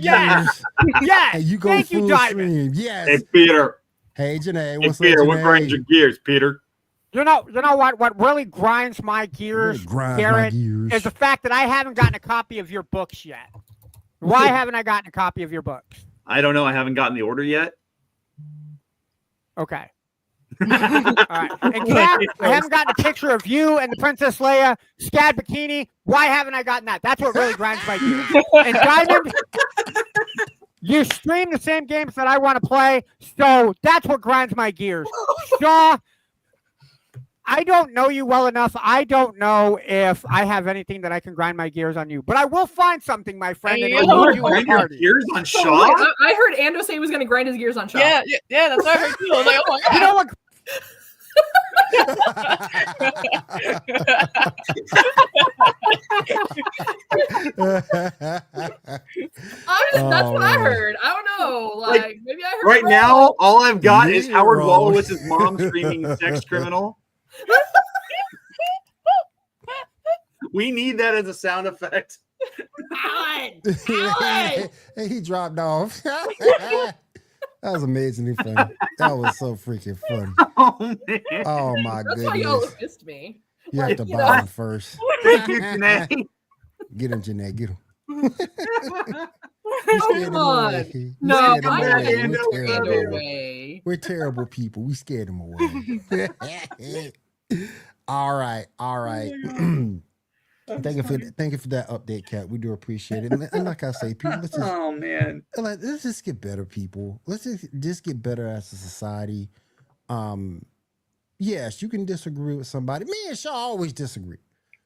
Yes. Hey, you go Thank full you, Diamond. stream. Yes. Hey, Peter. Hey, Janae. Hey, What's Peter, up, what grinds your gears, Peter? You know what really grinds my gears, Garrett, is the fact that I haven't gotten a copy of your books yet. Why haven't I gotten a copy of your books? I don't know. I haven't gotten the order yet. Okay. All right. And Kat, I haven't gotten a picture of you and the Princess Leia SCAD bikini. Why haven't I gotten that? That's what really grinds my gears. And Diamond, you stream the same games that I want to play, so that's what grinds my gears. Shaw, I don't know you well enough. I don't know if I have anything that I can grind my gears on you, but I will find something, my friend. And I'll you grind your gears on So, Shaw? wait, I heard Ando say he was going to grind his gears on Shaw. Yeah, that's what I heard too. I was like, oh my god. You know what? That's what I heard. I don't know. Like maybe I heard right wrong. now, all I've got is Howard wrong. Wolowitz's mom streaming Sex Criminal. We need that as a sound effect. Alan! Hey, he dropped off. That was amazingly funny. That was so freaking funny. Oh, man. Oh, my That's goodness. why y'all missed me. You have to You buy know. him first. Thank you, Janae. Get him, Janae. Get him. Oh, come on. No, I'm I'm not We're going terrible. away. We're terrible people. We scared him away. All right. Thank you for that update, Kat. We do appreciate it. And like I say, people, Oh, man. let's just get better, people. Let's just get better as a society. Yes, you can disagree with somebody. Me and Shaw always disagree.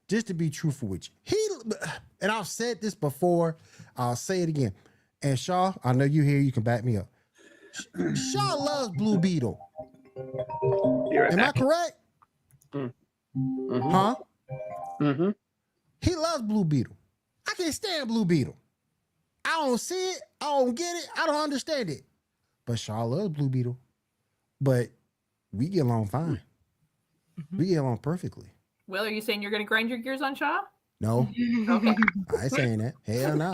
Just to be truthful with you. And I've said this before. I'll say it again. And Shaw, I know you here. You can back me up. Shaw loves Blue Beetle. Am I correct? Mm-hmm. Huh? Mm-hmm. He loves Blue Beetle. I can't stand Blue Beetle. I don't see it. I don't get it. I don't understand it. But Shaw loves Blue Beetle. But we get along fine. We get along perfectly. Will, are you saying you're going to grind your gears on Shaw? No, Okay. I ain't saying that. Hell no.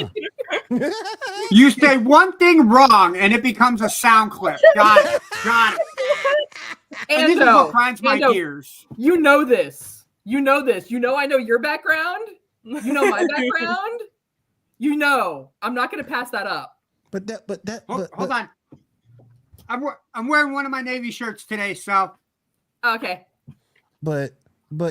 You say one thing wrong and it becomes a sound clip. Got it. And this is what grinds my gears. You know this. You know this. You know I know your background. You know my background. You know I'm not going to pass that up. Hold on. I'm wearing one of my Navy shirts today, so. Okay. But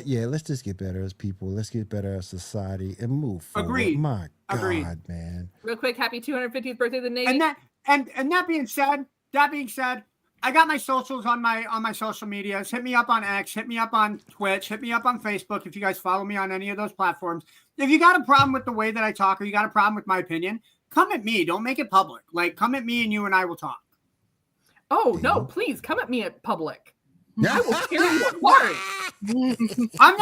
yeah, let's just get better as people. Let's get better as society and move forward. Agreed. My God, Agreed. man. Real quick, happy 250th birthday to the Navy. And that being said, I got my socials on my social medias. Hit me up on X, hit me up on Twitch, hit me up on Facebook if you guys follow me on any of those platforms. If you got a problem with the way that I talk or you got a problem with my opinion, come at me. Don't make it public. Like, come at me and you and I will talk. Oh, no, please come at me at public. I will tear you apart. I'm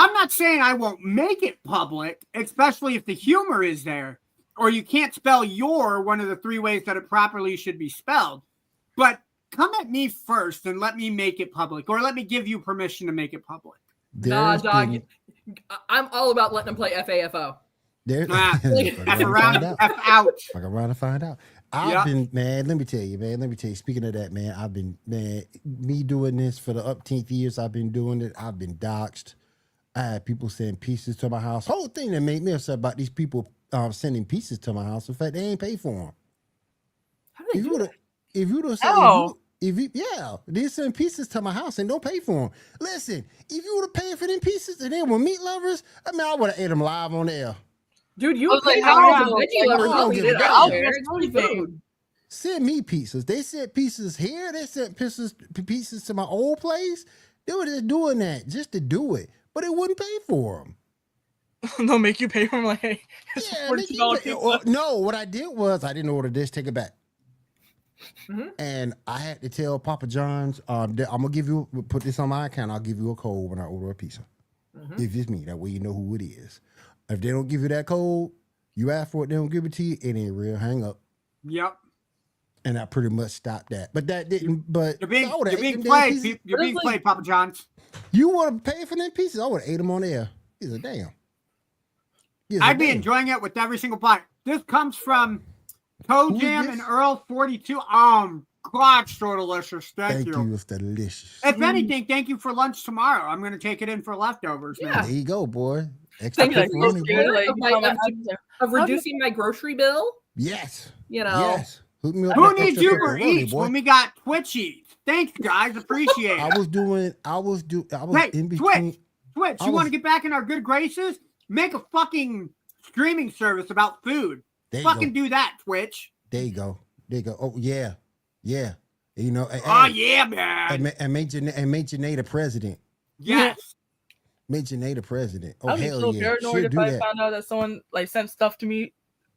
I'm not saying I won't make it public, especially if the humor is there, or you can't spell your one of the 3 ways that it properly should be spelled. But come at me first and let me make it public, or let me give you permission to make it public. Nah, dog. I'm all about letting them play FAFO. F around, F out. Like around to find out. I've been, man, let me tell you, speaking of that, man, I've been, me doing this for the upteenth years I've been doing it. I've been doxxed. I had people send pieces to my house. Whole thing that made me upset about these people sending pieces to my house. In fact, they ain't pay for them. How do they do that? If you would have they send pieces to my house and don't pay for them. Listen, if you would have paid for them pieces and they were meat lovers, I mean, I would have ate them live on the air. Dude, you was like, veggie lovers. I'll give it I'll back. share. It's free food. Send me pizzas. They sent pizzas here. They sent pieces to my old place. They were just doing that just to do it, but it wouldn't pay for them. They'll make you pay for them. Like, hey, no, what I did was I didn't order this. Take it back. And I had to tell Papa John's, I'm gonna give you, put this on my account. I'll give you a code when I order a pizza. If it's me, that way you know who it is. If they don't give you that code, you ask for it, they don't give it to you, it ain't real. Hang up. Yep. And I pretty much stopped that. But that didn't. But you're being played. You're being played, Papa John's. You want to pay for them pieces? I would have ate them on air. He's a damn. I'd be enjoying it with every single bite. This comes from Toe Jam and Earl 42. God, so delicious. Thank you. It's delicious. If anything, thank you for lunch tomorrow. I'm going to take it in for leftovers. Yeah. Man. There you go, boy. Thank you. Of reducing my grocery bill. Yes. You know. Yes. Who needs Uber Eats when we got Twitch Eats? Thanks, guys. Appreciate it. I was in between. Twitch, you want to get back in our good graces? Make a fucking streaming service about food. Fucking do that, Twitch. There you go. Oh, yeah. Yeah. You know. Yeah, man. And make Janae the president. Yes. Make Janae the president. Oh, I'd be hell so yeah. paranoid if I found out that someone like sent stuff to me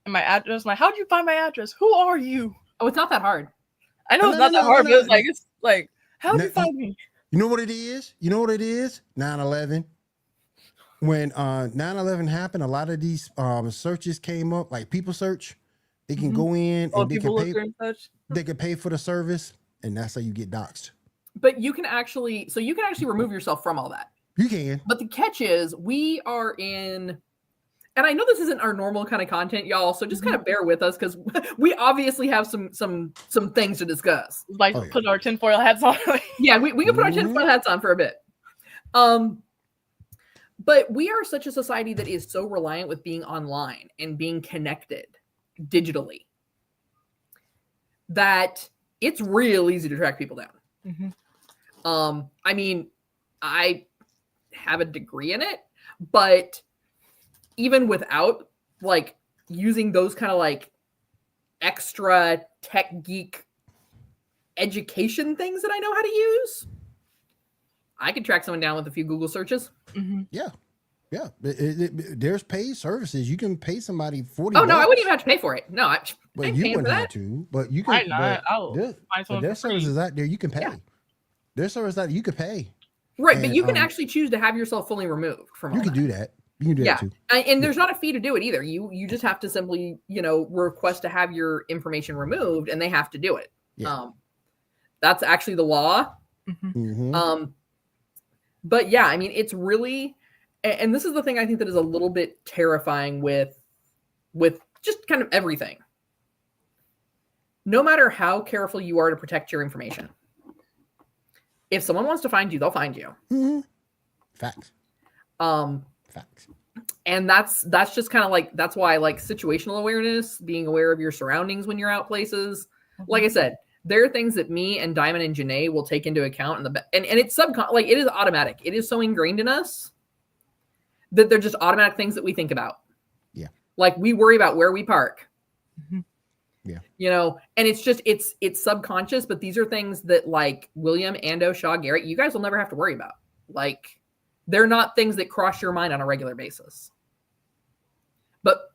and my address. I'm like, how'd you find my address? Who are you? Oh, it's not that hard. I know it's not that hard, but it's like, how'd you find me? You know what it is? 9/11. When 9/11 happened, a lot of these searches came up, like people search. They can go in and they can pay for the service, and that's how you get doxxed. But you can actually remove yourself from all that. You can. But the catch is we are in, and I know this isn't our normal kind of content, y'all, so just kind of bear with us because we obviously have some things to discuss. Like put our tinfoil hats on. Yeah, we can put our tinfoil hats on for a bit. But we are such a society that is so reliant with being online and being connected digitally that it's real easy to track people down. I mean, I have a degree in it, but even without like using those kind of like extra tech geek education things that I know how to use, I can track someone down with a few Google searches. Yeah. There's paid services. You can pay somebody $40. Oh no, I wouldn't even have to pay for it. No, I you wouldn't have to. But you can. There's services out there you can pay. Yeah. There's services out there you can pay. Right, but you can actually choose to have yourself fully removed from. You can do that. You can do that too. And there's not a fee to do it either. You just have to simply request to have your information removed, and they have to do it. Yeah. That's actually the law. But yeah, I mean, it's really, and this is the thing I think that is a little bit terrifying with just kind of everything. No matter how careful you are to protect your information, if someone wants to find you, they'll find you. Facts. Facts. And that's just kind of like, that's why I like situational awareness, being aware of your surroundings when you're out places. Like I said, there are things that me and Diamond and Janae will take into account and it's like it is automatic. It is so ingrained in us that they're just automatic things that we think about. Yeah. Like we worry about where we park. Yeah. And it's just, it's subconscious, but these are things that like William, Ando, Shaw, Garrett, you guys will never have to worry about. Like they're not things that cross your mind on a regular basis. But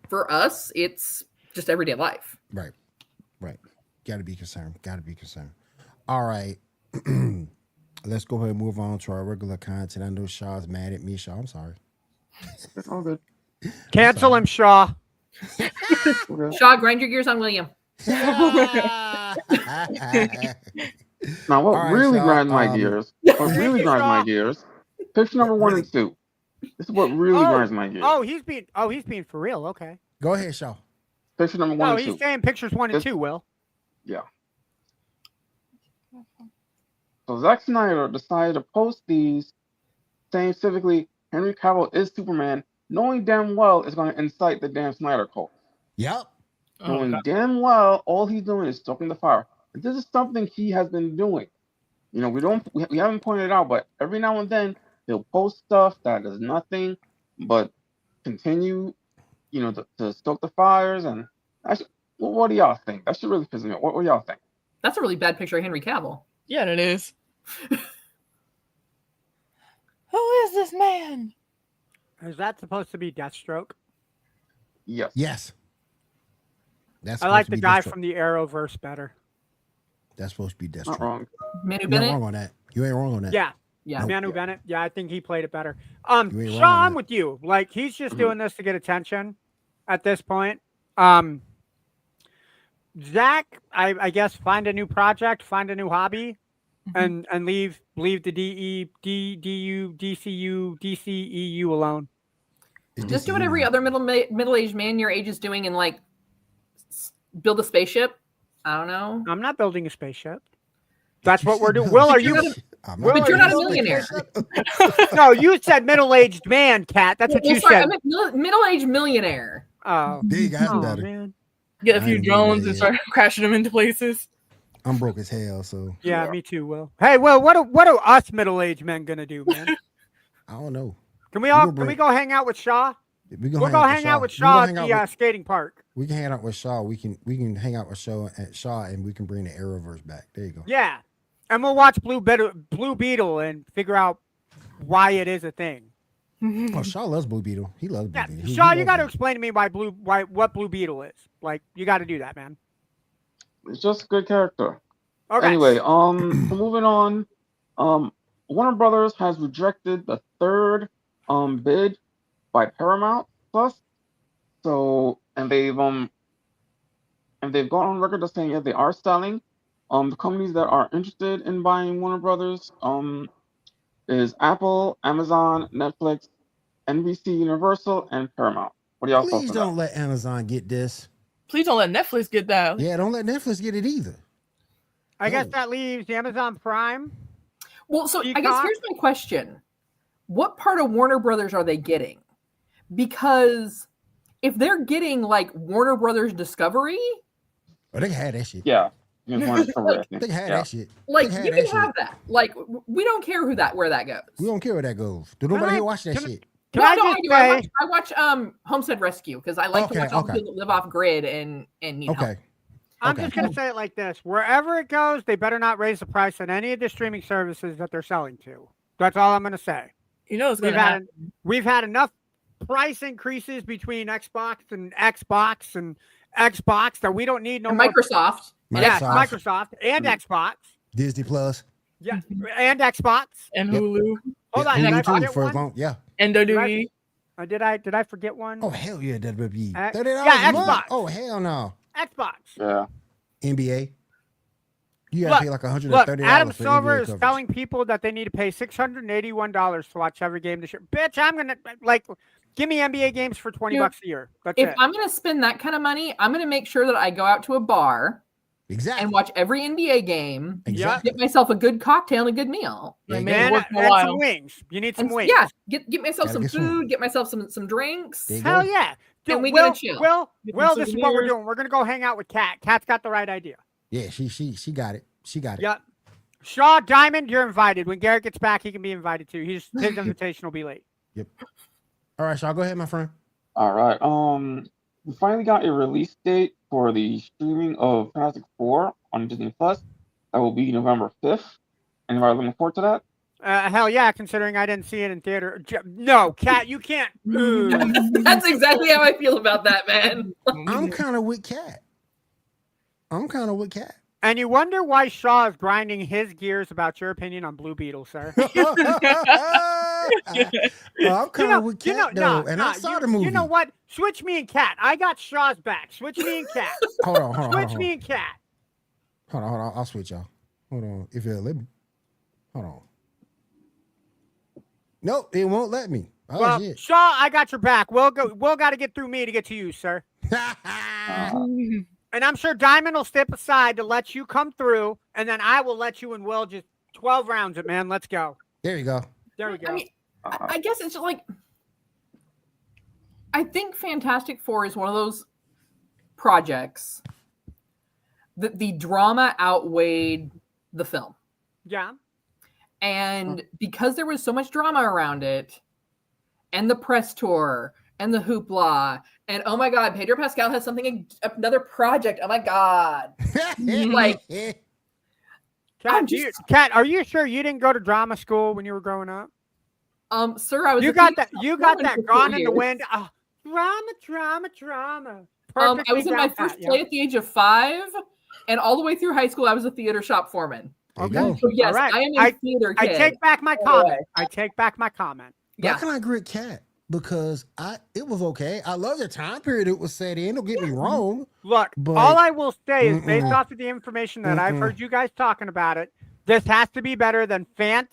for us, it's just everyday life. Right. Got to be concerned. All right. let's go ahead and move on to our regular content. I know Shaw's mad at me. Shaw, I'm sorry. It's all good. Cancel him, Shaw. Okay. Shaw, grind your gears on William. Now, what All right, really Shaw, grinds my gears? What really grinds Shaw. my gears? Picture number 1 and 2. This is what really grinds my gears. Oh, he's being for real. Okay. Go ahead, Shaw. Picture number 1 No, and he's 2. saying pictures 1 and 2, Will. Yeah. So Zack Snyder decided to post these, saying specifically Henry Cavill is Superman, knowing damn well it's going to incite the damn Snyder cult. Yep. Knowing damn well all he's doing is stoking the fire. And this is something he has been doing. You know, we haven't pointed it out, but every now and then he'll post stuff that does nothing but continue, you know, to stoke the fires. And what do y'all think? That should really piss me off. What do y'all think? That's a really bad picture of Henry Cavill. Yeah, it is. Who is this man? Is that supposed to be Deathstroke? Yes. Yes. That's I like supposed to the be guy Deathstroke. from the Arrowverse better. That's supposed to be Not Deathstroke. wrong. Manu You're not Bennett. wrong on that. You ain't wrong on that. Yeah, Yeah. Nope. Manu Yeah. Bennett. Yeah, I think he played it better. You ain't wrong Shaw, on I'm that. with you. Like he's just Mhm. doing this to get attention at this point. Zach, I guess find a new project, find a new hobby, and leave the DCEU alone. It's Just do what every you. other middle-aged man your age is doing and like build a spaceship. I don't know. I'm not building a spaceship. That's what we're doing. Will, are you? I'm Will, But are you're you not a building millionaire. spaceship? No, you said middle-aged man, Kat. That's what Well, you sorry, said. I meant middle-aged millionaire. Oh, There you got oh better. man. Get a I few ain't doing drones that and yet. start crashing them into places. I'm broke as hell, so Yeah, me too, Will. Hey, Will, what are us middle-aged men gonna do, man? I don't know. Can we gonna can we bring- go hang out with Shaw? We'll We'll go hang out with We Shaw can at hang the out with- skating park. We can hang out with Shaw. We can hang out with Shaw, and we can bring the Arrowverse back. There you go. Yeah, and we'll watch Blue Beetle and figure out why it is a thing. Oh, Shaw loves Blue Beetle. He loves Blue Yeah, Beetle. He Shaw, you loves got to him. explain to me what Blue Beetle is. Like, you got to do that, man. It's just a good character. Okay. Anyway, so moving on. Warner Brothers has rejected the third bid by Paramount Plus. So they've gone on record as saying that they are selling. The companies that are interested in buying Warner Brothers is Apple, Amazon, Netflix, NBC Universal, and Paramount. What do y'all thoughts Please on don't that? let Amazon get this. Please don't let Netflix get that. Yeah, don't let Netflix get it either. I guess No. that leaves Amazon Prime. Well, so I guess Peacock? here's my question. What part of Warner Brothers are they getting? Because if they're getting like Warner Brothers Discovery, Oh, they can have that shit. Yeah. You just wanted to cover it. They can have Yeah. that shit. like They you can can have that. Like we don't care where that goes. We don't care where that goes. Do Can nobody I- here watch that can I- shit? Can No, I no, just I do. say, I watch Homestead Rescue because I like to Okay, watch all the okay. people that live off grid and need help. Okay. I'm Okay. just going to say it like this. Wherever it goes, they better not raise the price on any of the streaming services that they're selling to. That's all I'm going to say. You know it's We've gonna had, happen. we've had enough price increases between Xbox that we don't need no And more. Microsoft. Yes, Microsoft. Microsoft and Xbox. Disney Plus. Yeah, and Xbox. And Yep. Hulu Hold Yeah, on, did I Hulu too, forget for as one? long. Yeah. and WWE. Did I forget one? Oh hell yeah, WWE. Uh, $30 yeah, a month? Xbox. Oh hell no. Xbox. Yeah. NBA. You gotta Look, pay like $130 Look, Adam for Silver NBA is coverage. telling people that they need to pay $681 to watch every game this year. Bitch, I'm gonna give me NBA games for $20 Dude, a year. That's If it. I'm going to spend that kind of money, I'm going to make sure that I go out to a bar Exactly. and watch every NBA game. Exactly. Get myself a good cocktail and a good meal. There you Make go. it and, worth my and while. some wings. You need some And wings. yeah, get myself Gotta some get some. food, get myself some drinks. There you go. Hell yeah. Dude, And we Will, gonna chill. Will, Get Will, some this is what we're souvenirs. doing. We're gonna go hang out with Kat. Kat's got the right idea. Yeah, she got it. She got it. Yep. Shaw Diamond, you're invited. When Garrett gets back, he can be invited too. His invitation will be late. All right, Shaw, go ahead, my friend. All right. We finally got a release date for the streaming of Fantastic Four on Disney Plus. That will be November 5th. Anybody looking forward to that? Hell yeah, considering I didn't see it in theater. No, Kat, you can't. That's exactly how I feel about that, man. I'm kind of with Cat. And you wonder why Shaw is grinding his gears about your opinion on Blue Beetle, sir. I'm coming with Cat though, and I saw the movie. You know what? Switch me and Cat. I got Shaw's back. Switch me and Cat. Hold on. Switch me and Cat. Hold on. I'll switch y'all. Hold on. If it'll let me. Hold on. Nope, it won't let me. Oh, well, shit. Shaw, I got your back. We'll got to get through me to get to you, sir. And I'm sure Diamond will step aside to let you come through, and then I will let you and Will just 12 rounds it, man. Let's go. There you go. There we go. I mean, I guess it's just like, I think Fantastic Four is one of those projects that the drama outweighed the film. Yeah. And because there was so much drama around it, and the press tour, and the hoopla, and oh my God, Pedro Pascal has another project. Oh my God. Like, Kat, are you sure you didn't go to drama school when you were growing up? Sir, I was. You got that Gone in the Wind. Oh, drama. I was in my first play at the age of 5, and all the way through high school, I was a theater shop foreman. Okay. So yes, right. I am a theater kid. I take back my comment. Why can I agree with Cat? Because it was okay. I love the time period it was set in. Don't get me wrong. Look, but all I will say is based off of the information that I've heard you guys talking about it, this has to be better than Fant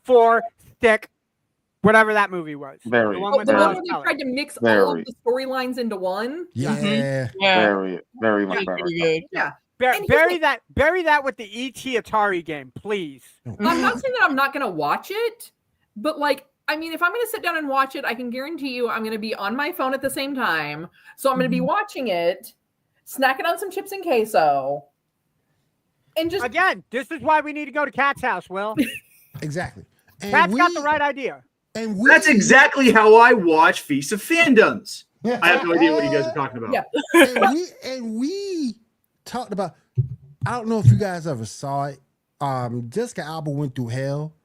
4 Stick, whatever that movie was. The one where they tried to mix all of the storylines into one. Yeah. Very much better. Yeah. Bury that with the E.T. Atari game, please. I'm not saying that I'm not going to watch it, but like, I mean, if I'm going to sit down and watch it, I can guarantee you I'm going to be on my phone at the same time. So I'm going to be watching it, snacking on some chips and queso. And just again, this is why we need to go to Kat's house, Will. Exactly. And Kat's got the right idea. And that's exactly how I watch Feast of Fandoms. I have no idea what you guys are talking about. Yeah. and we talked about, I don't know if you guys ever saw it. Jessica Alba went through hell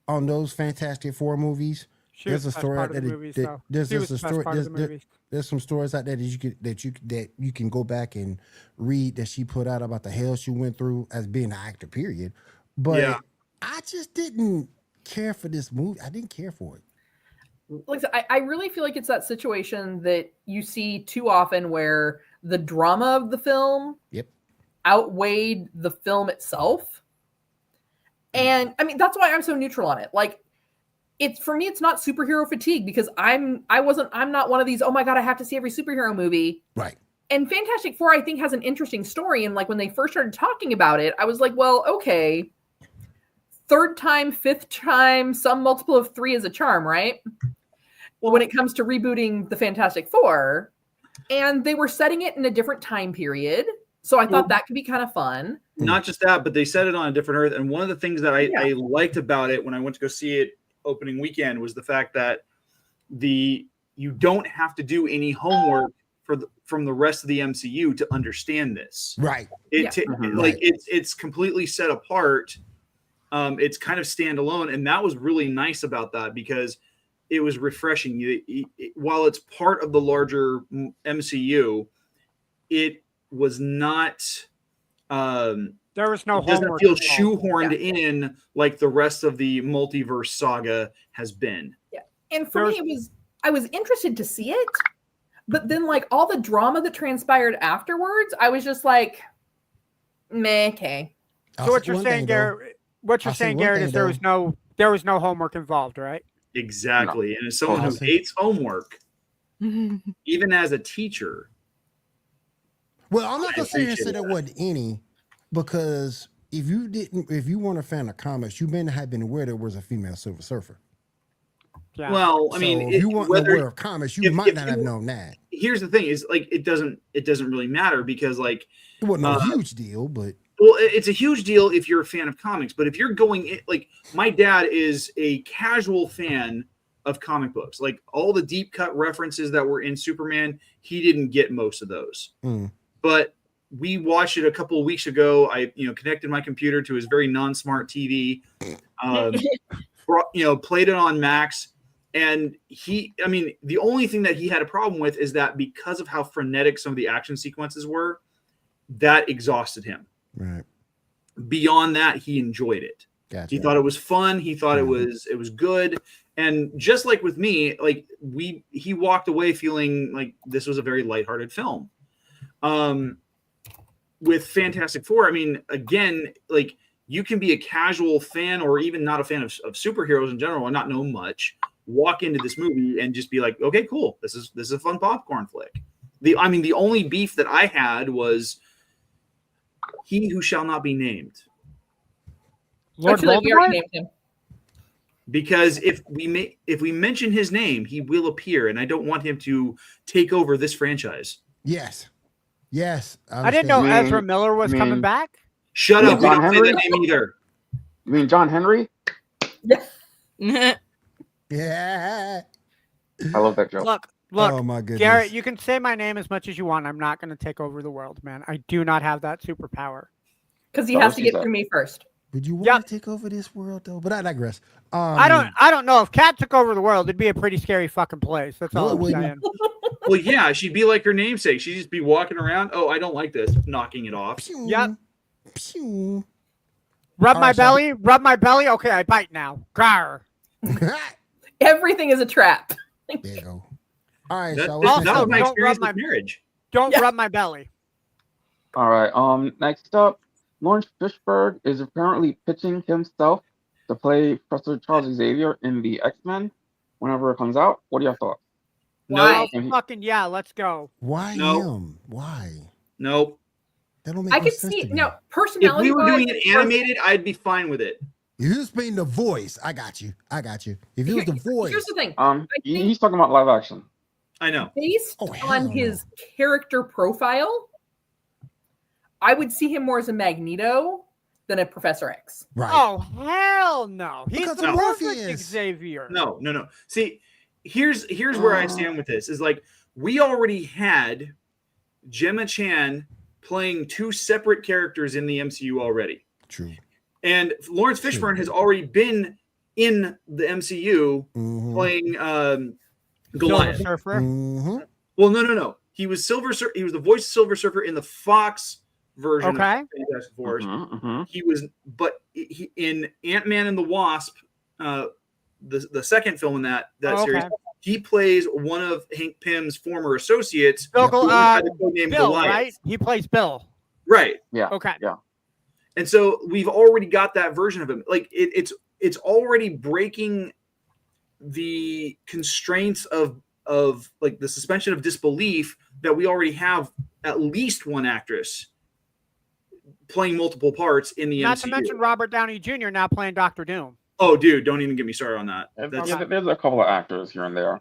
on those Fantastic Four movies. There's a story out there. There's some stories out there that you can go back and read that she put out about the hell she went through as being an actor. Period. But I just didn't care for this movie. I didn't care for it. Like I really feel like it's that situation that you see too often where the drama of the film outweighed the film itself. And I mean, that's why I'm so neutral on it. Like, for me, it's not superhero fatigue because I'm not one of these, oh my God, I have to see every superhero movie. Right. And Fantastic Four, I think, has an interesting story. And like when they first started talking about it, I was like, well, okay. 3rd time, 5th time, some multiple of 3 is a charm, right? Well, when it comes to rebooting the Fantastic Four, and they were setting it in a different time period. So I thought that could be kind of fun. Not just that, but they set it on a different earth. And one of the things that I liked about it when I went to go see it opening weekend was the fact that you don't have to do any homework from the rest of the MCU to understand this. Right. It's completely set apart. It's kind of standalone, and that was really nice about that because it was refreshing. While it's part of the larger MCU, it was not. There was no. It doesn't feel shoehorned in like the rest of the multiverse saga has been. Yeah, and for me, I was interested to see it, but then like all the drama that transpired afterwards, I was just like, meh, okay. So what you're saying, Garrett? What you're saying, Garrett, is there was no homework involved, right? Exactly, and as someone who hates homework, even as a teacher. Well, I'm not gonna say there wasn't any, because if you weren't a fan of comics, you may not have been aware there was a female Silver Surfer. Yeah. Well, I mean, if you weren't aware of comics, you might not have known that. Here's the thing: is like it doesn't really matter because like it wasn't a huge deal, but well, it's a huge deal if you're a fan of comics. But if you're going in, like my dad is a casual fan of comic books, like all the deep cut references that were in Superman, he didn't get most of those. But we watched it a couple of weeks ago. I connected my computer to his very non-smart TV, played it on Max. And the only thing that he had a problem with is that because of how frenetic some of the action sequences were, that exhausted him. Right. beyond that, he enjoyed it. Gotcha. He thought it was fun. He thought it was good. And just like with me, like he walked away feeling like this was a very lighthearted film. With Fantastic Four, I mean, again, like you can be a casual fan or even not a fan of superheroes in general and not know much, walk into this movie and just be like, okay, cool. This is a fun popcorn flick. The only beef that I had was He Who Shall Not Be Named. Lord Voldemort? Because if we mention his name, he will appear, and I don't want him to take over this franchise. Yes. I didn't know Ezra Miller was coming back. Shut up! We John don't say Henry? that name either. You mean John Henry? Yeah. I love that joke. Look, Oh my goodness. Garrett, you can say my name as much as you want. I'm not going to take over the world, man. I do not have that superpower. Because he has to get through me first. Would you want to take over this world though? But I digress. I don't know. If Kat took over the world, it'd be a pretty scary fucking place. That's all I'm saying. Well, yeah, she'd be like her namesake. She'd just be walking around. Oh, I don't like this. Knocking it off. Yep. Pew. Rub my belly. Rub my belly. Okay, I bite now. Grr. Everything is a trap. There you go. All right. That So was my don't experience rub with marriage. Don't rub my belly. All right. Next up, Lawrence Fishburne is apparently pitching himself to play Professor Charles Xavier in the X-Men whenever it comes out. What are your thoughts? No. Fucking yeah, let's go. Why No. him? Why? Nope. That don't make I no could sense see to me. no If personality. we were doing it animated, I'd be fine with it. If you was being the voice, I got you. If you was the voice, Here's the thing. He's talking about live action. I know. Based hell on his character profile, I would see him more as a Magneto than a Professor X. right? Oh hell no! He's Because the of perfect Morpheus. Xavier. No. See, here's where I stand with this. Is like we already had Gemma Chan playing two separate characters in the MCU already. True. And Lawrence Fishburne has already been in the MCU playing Goliath. Silver Surfer. Well, no. He was He was the voice of Silver Surfer in the Fox version of Fantastic Four. He was, but in Ant-Man and the Wasp, the second film in that series, he plays one of Hank Pym's former associates. Bill, named Bill, Goliath. right? He plays Bill. Right. Yeah. Okay. Yeah. And so we've already got that version of him. Like it's already breaking the constraints of like the suspension of disbelief that we already have at least one actress playing multiple parts in the Not MCU. to mention Robert Downey Jr. now playing Dr. Doom. Oh, dude, don't even get me started on that. There's a couple of actors here and there.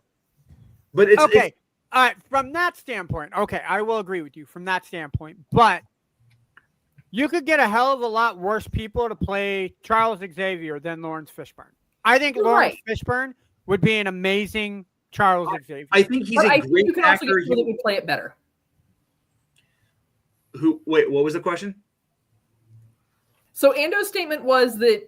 But it's okay. All right. From that standpoint, okay, I will agree with you from that standpoint. But you could get a hell of a lot worse people to play Charles Xavier than Lawrence Fishburne. I think Lawrence Fishburne would be an amazing Charles Xavier. I think he's a great you can actor. also get people that would play it better. Wait, what was the question? So Ando's statement was that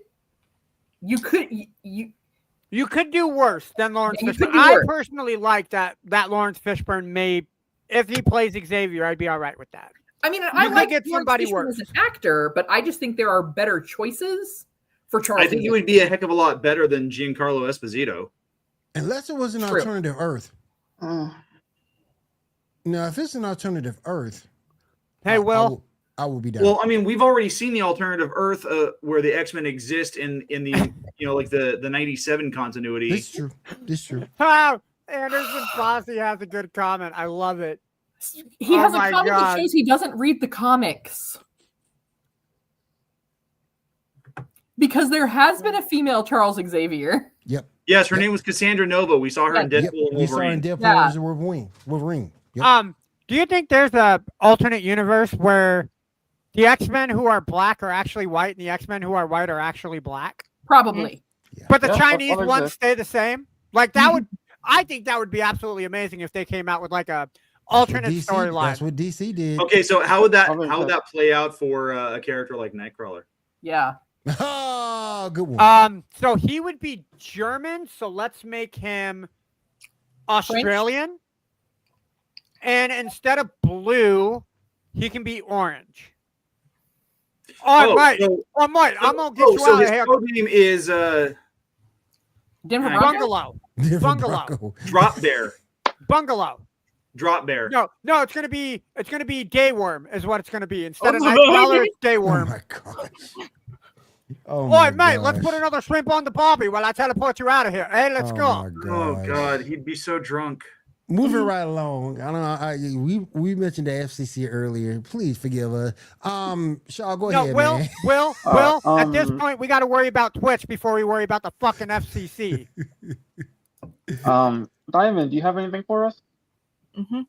you could do worse than Lawrence you Fishburne. could do I worse. personally like that Lawrence Fishburne may, if he plays Xavier, I'd be all right with that. I mean, I could like get Lawrence somebody Fishburne worse. as an actor, but I just think there are better choices for Charles. I think he would be a heck of a lot better than Giancarlo Esposito. Unless it was an alternative Earth. Now, if it's an alternative Earth, hey, Will, I will be down. Well, I mean, we've already seen the alternative Earth where the X-Men exist in the like the 97 continuity. This is true. Wow, Anderson Fossey has a good comment. I love it. He has a comment that shows he doesn't read the comics. Because there has been a female Charles Xavier. Yep. Yes, her name was Cassandra Nova. We saw her in Deadpool and Wolverine. We saw her in Deadpool and Wolverine. Yep. Do you think there's a alternate universe where the X-Men who are black are actually white and the X-Men who are white are actually black? Probably. But the Chinese ones stay the same? Like that would, I think that would be absolutely amazing if they came out with like a alternate storyline. That's what DC did. Okay, so how would that play out for a character like Nightcrawler? Yeah. Oh, good one. So he would be German, so let's make him Australian. French? And instead of blue, he can be orange. Mate. so- Mate, I'm gonna get you so out his of here. code name is Denver Broncos? Bungalow. Denver Bungalow. Bronco. Drop Bear. Bungalow. Drop Bear. No, it's gonna be day worm is what it's gonna be. Instead of Oh, $90, it's day Oh worm. my gosh. Oh Oi, my mate, let's gosh. put another shrimp on the barbie while I teleport you out of here. Hey, let's Oh go. my Oh gosh. God, he'd be so drunk. Moving right along. I don't know. We mentioned the FCC earlier. Please forgive us. Shaw, go No, ahead, Will, man. Will, at this point, we got to worry about Twitch before we worry about the fucking FCC. Diamond, do you have anything for us? Mm-hmm.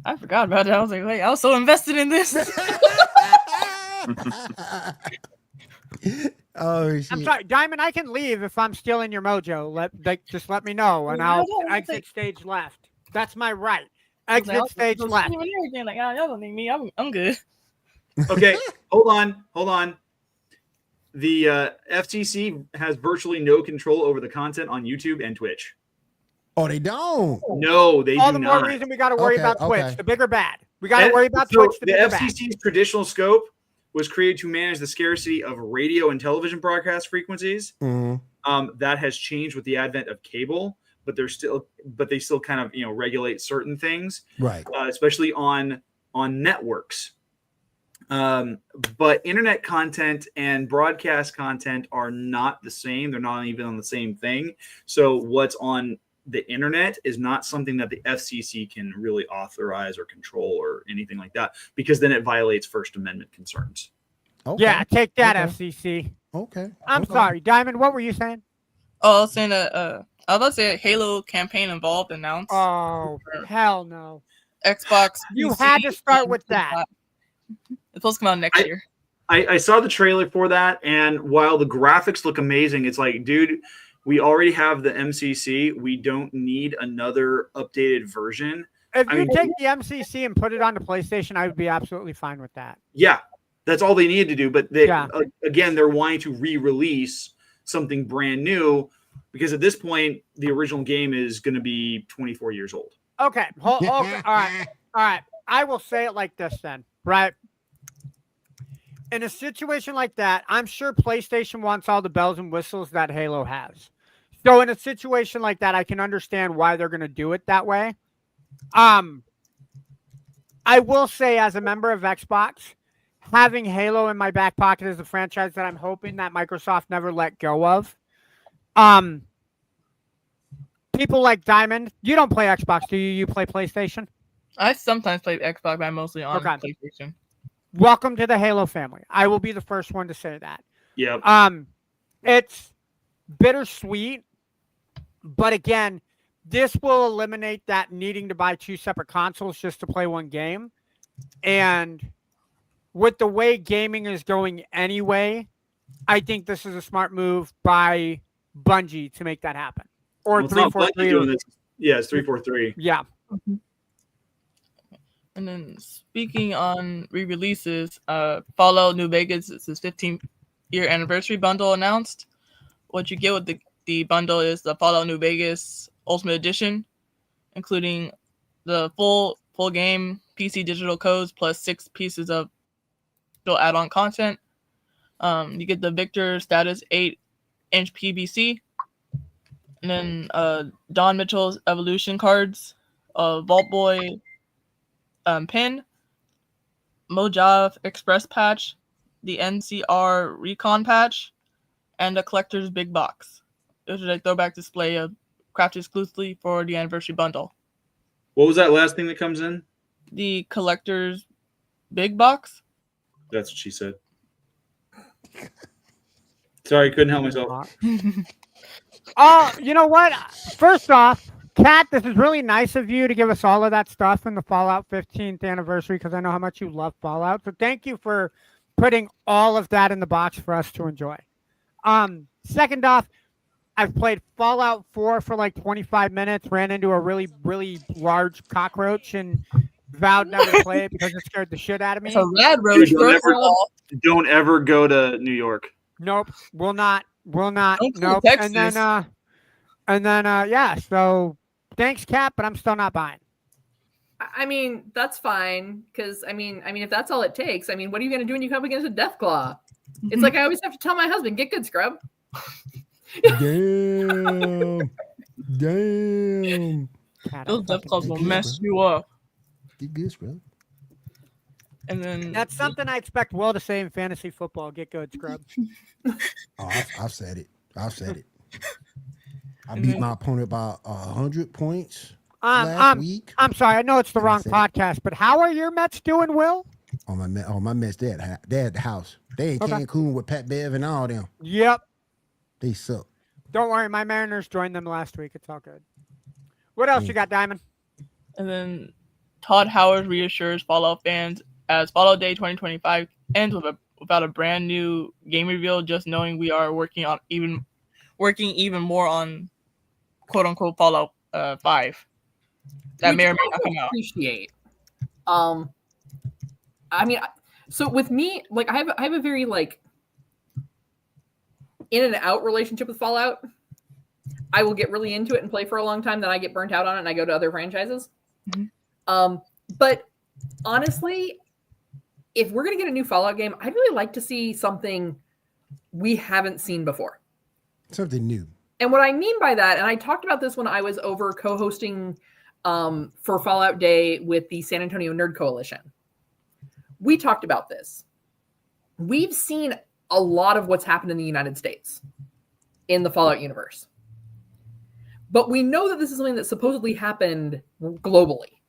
I forgot about it. I was like, wait, I was so invested in this. Oh shit. I'm sorry, Diamond, I can leave if I'm stealing your mojo. Just let me know, and I'll exit stage left. That's my right. Exit stage left. Like, oh, y'all don't need me. I'm good. Okay, hold on. The FCC has virtually no control over the content on YouTube and Twitch. Oh, they don't. No, they All do the not. more reason we got to worry Okay, about Twitch. okay. The bigger bad. We got to worry about So Twitch. The the bigger bad. FCC's traditional scope was created to manage the scarcity of radio and television broadcast frequencies. Mm-hmm. That has changed with the advent of cable, but they still kind of regulate certain things, Right. especially on networks. But internet content and broadcast content are not the same. They're not even on the same thing. So what's on the internet is not something that the FCC can really authorize or control or anything like that, because then it violates First Amendment concerns. Okay. Yeah, take that, Okay. FCC. Okay. I'm Okay. sorry, Diamond. What were you saying? Oh, I was saying that. I was about to say a Halo campaign involved announced. Oh, hell no! Xbox. You PC, had to start with and that. It's supposed to come out next year. I saw the trailer for that, and while the graphics look amazing, it's like, dude, we already have the MCC. We don't need another updated version. If I you mean- take the MCC and put it on the PlayStation, I would be absolutely fine with that. Yeah, that's all they need to do. But they, Yeah. Again, they're wanting to re-release something brand new, because at this point, the original game is going to be 24 years old. Okay. Okay. All right. I will say it like this then, right? In a situation like that, I'm sure PlayStation wants all the bells and whistles that Halo has. So in a situation like that, I can understand why they're going to do it that way. I will say, as a member of Xbox, having Halo in my back pocket is a franchise that I'm hoping that Microsoft never let go of. People like Diamond, you don't play Xbox, do you? You play PlayStation? I sometimes play Xbox, but I'm mostly on Okay. PlayStation. Welcome to the Halo family. I will be the first one to say that. Yeah. It's bittersweet, but again, this will eliminate that needing to buy two separate consoles just to play one game. And with the way gaming is going anyway, I think this is a smart move by Bungie to make that happen. Or Well, it's not Bungie 343. doing this. Yeah, it's 343. Yeah. And then speaking on re-releases, Fallout New Vegas is its 15th year anniversary bundle announced. What you get with the bundle is the Fallout New Vegas Ultimate Edition, including the full game, PC digital codes, plus 6 pieces of add-on content. You get the Victor Status 8-inch PVC, and then Don Mitchell's Evolution cards, Vault Boy pin, Mojave Express patch, the NCR Recon patch, and a collector's big box. It was a throwback display of crafted exclusively for the anniversary bundle. What was that last thing that comes in? The collector's big box. That's what she said. Sorry, couldn't help myself. You know what? First off, Kat, this is really nice of you to give us all of that stuff in the Fallout 15th anniversary, because I know how much you love Fallout. So thank you for putting all of that in the box for us to enjoy. Second off, I've played Fallout 4 for like 25 minutes, ran into a really, really large cockroach, and vowed never to play it because it scared the shit out of me. It's a rad roach. Dude, First of all, don't ever go to New York. Nope, will not. Don't Nope. go to Texas. And then, yeah. So thanks, Kat, but I'm still not buying. I mean, that's fine. Because I mean, if that's all it takes, I mean, what are you going to do when you come up against a Deathclaw? It's like I always have to tell my husband, "Get good, scrub." Damn. Damn. Those Deathclaws will mess you up. Get good, scrub. And then That's something I expect Will to say in fantasy football. Get good, scrub. Oh, I've said it. I beat my opponent by 100 points last week. I'm sorry. I know it's the wrong podcast, but how are your Mets doing, Will? Oh, my Mets, they at the house. They in Cancun with Pat Bev and all them. Yep. They suck. Don't worry. My Mariners joined them last week. It's all good. What else you got, Diamond? And then Todd Howard reassures Fallout fans as Fallout Day 2025 ends without a brand new game reveal, just knowing we are working even more on quote unquote Fallout 5. That may or may not come out. Appreciate. I mean, so with me, like I have a very like in and out relationship with Fallout. I will get really into it and play for a long time, then I get burnt out on it and I go to other franchises. Mm-hmm. But honestly, if we're going to get a new Fallout game, I'd really like to see something we haven't seen before. Something new. And what I mean by that, and I talked about this when I was over co-hosting for Fallout Day with the San Antonio Nerd Coalition. We talked about this. We've seen a lot of what's happened in the United States in the Fallout universe. But we know that this is something that supposedly happened globally.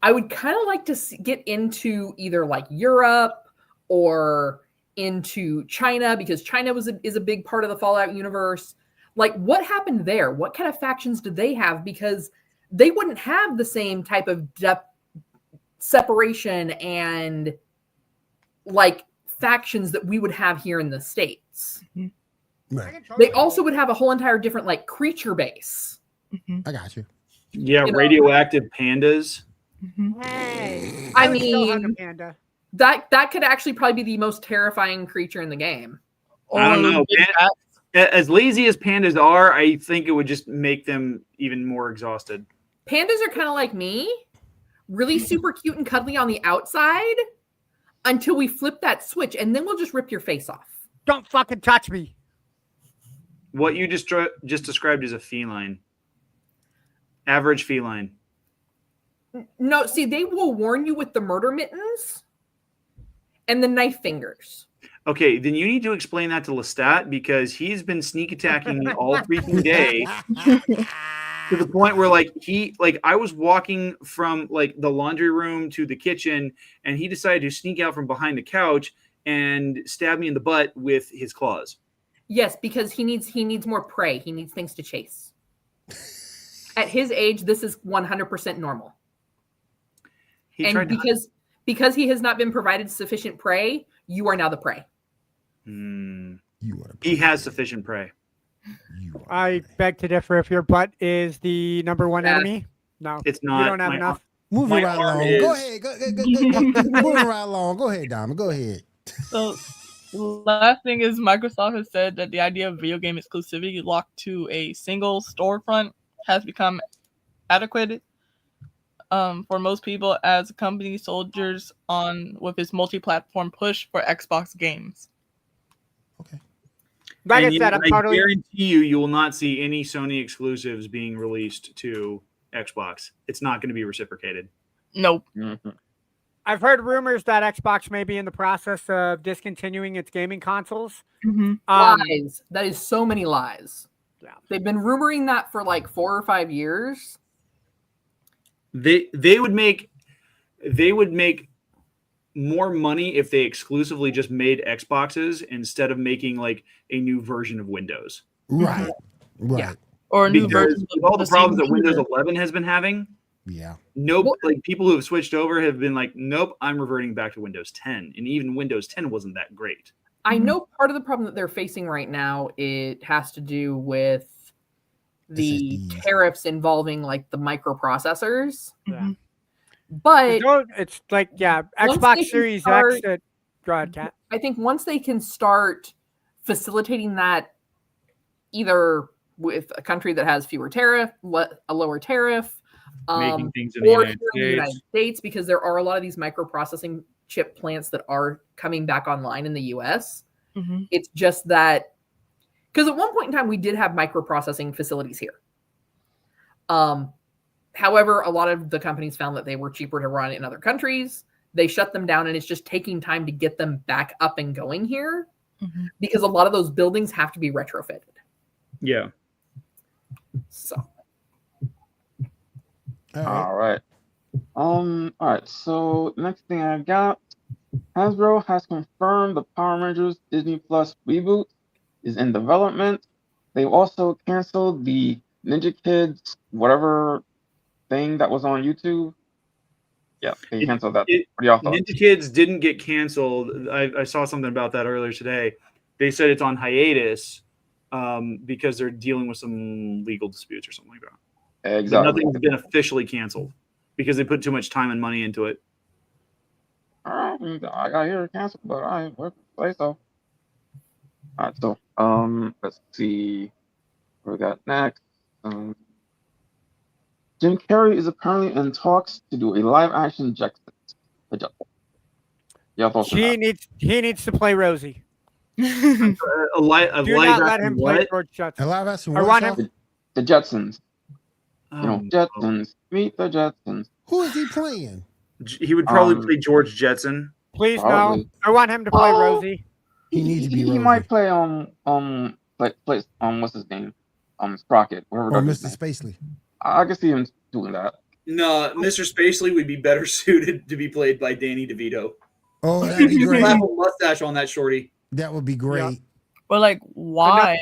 I would kind of like to get into either like Europe or into China, because China is a big part of the Fallout universe. Like, what happened there? What kind of factions did they have? Because they wouldn't have the same type of separation and like factions that we would have here in the States. Mm-hmm. Right. They also would have a whole entire different like creature base. Mm-hmm. I got you. Yeah, You know? radioactive pandas. Mm-hmm. Hey, I would still hug a mean, panda. that could actually probably be the most terrifying creature in the game. I don't know. Big bats. As lazy as pandas are, I think it would just make them even more exhausted. Pandas are kind of like me, really super cute and cuddly on the outside until we flip that switch, and then we'll just rip your face off. Don't fucking touch me. What you just described is a feline. Average feline. No, see, they will warn you with the murder mittens and the knife fingers. Okay, then you need to explain that to Lestat, because he's been sneak attacking me all freaking day to the point where I was walking from like the laundry room to the kitchen, and he decided to sneak out from behind the couch and stab me in the butt with his claws. Yes, because he needs more prey. He needs things to chase. At his age, this is 100% normal. Because he has not been provided sufficient prey, you are now the prey. He has sufficient prey. I beg to differ. If your butt is the number one enemy, no, it's not. You don't have enough. Moving right along. Go ahead. Go. Moving right along. Go ahead, Diamond. Go ahead. So, last thing is Microsoft has said that the idea of video game exclusivity locked to a single storefront has become adequate for most people as the company soldiers on with its multi-platform push for Xbox games. Okay. Like And I said, I'm I totally. guarantee you will not see any Sony exclusives being released to Xbox. It's not going to be reciprocated. Nope. I've heard rumors that Xbox may be in the process of discontinuing its gaming consoles. Mm-hmm. Lies. That is so many lies. Yeah. They've been rumoring that for like 4 or 5 years. They would make more money if they exclusively just made Xboxes instead of making like a new version of Windows. Right. Right. Yeah. Or a new Because version with all the problems that same Windows feature. 11 has been having, Yeah. like people who have switched over have been like, nope, I'm reverting back to Windows 10. And even Windows 10 wasn't that great. I know part of the problem that they're facing right now, it has to do with the SSDs. tariffs involving like the microprocessors. Mhm. But It's like, yeah, Once they Xbox can Series start- X. Go ahead, Kat. I think once they can start facilitating that either with a country that has fewer tariff, a lower tariff, Making things in the or United here in the States. United States, because there are a lot of these microprocessing chip plants that are coming back online in the US. Mhm. It's just that because at one point in time we did have microprocessing facilities here. However, a lot of the companies found that they were cheaper to run in other countries. They shut them down, and it's just taking time to get them back up and going here because a lot of those buildings have to be retrofitted. Yeah. So, All right. All right. So next thing I got, Hasbro has confirmed the Power Rangers Disney Plus reboot is in development. They also canceled the Ninja Kids whatever thing that was on YouTube. Yeah, they canceled that. What do y'all thought? Ninja Kids didn't get canceled. I saw something about that earlier today. They said it's on hiatus because they're dealing with some legal disputes or something like that. Exactly. But nothing's been officially canceled because they put too much time and money into it. All right, I got here canceled, but I play so. All right, so let's see what we got next. Jim Carrey is apparently in talks to do a live-action Jetsons. Yeah, He needs to play Rosie. A Do live not let action him play what? George Jetson. A live action I what, want Sal? him. The Jetsons. You know, No. Jetsons. Meet the Jetsons. Who is he playing? He would probably play George Jetson. Please Probably. no. I want him to play Oh. Rosie. He needs to be He Rosie. might play what's his name? Sprocket, whatever. Or that's Mr. his name. Spacely. I can see him doing that. No, Mr. Spacely would be better suited to be played by Danny DeVito. Oh, that'd be He's great. have a mustache on that shorty. That would be great. But like, why?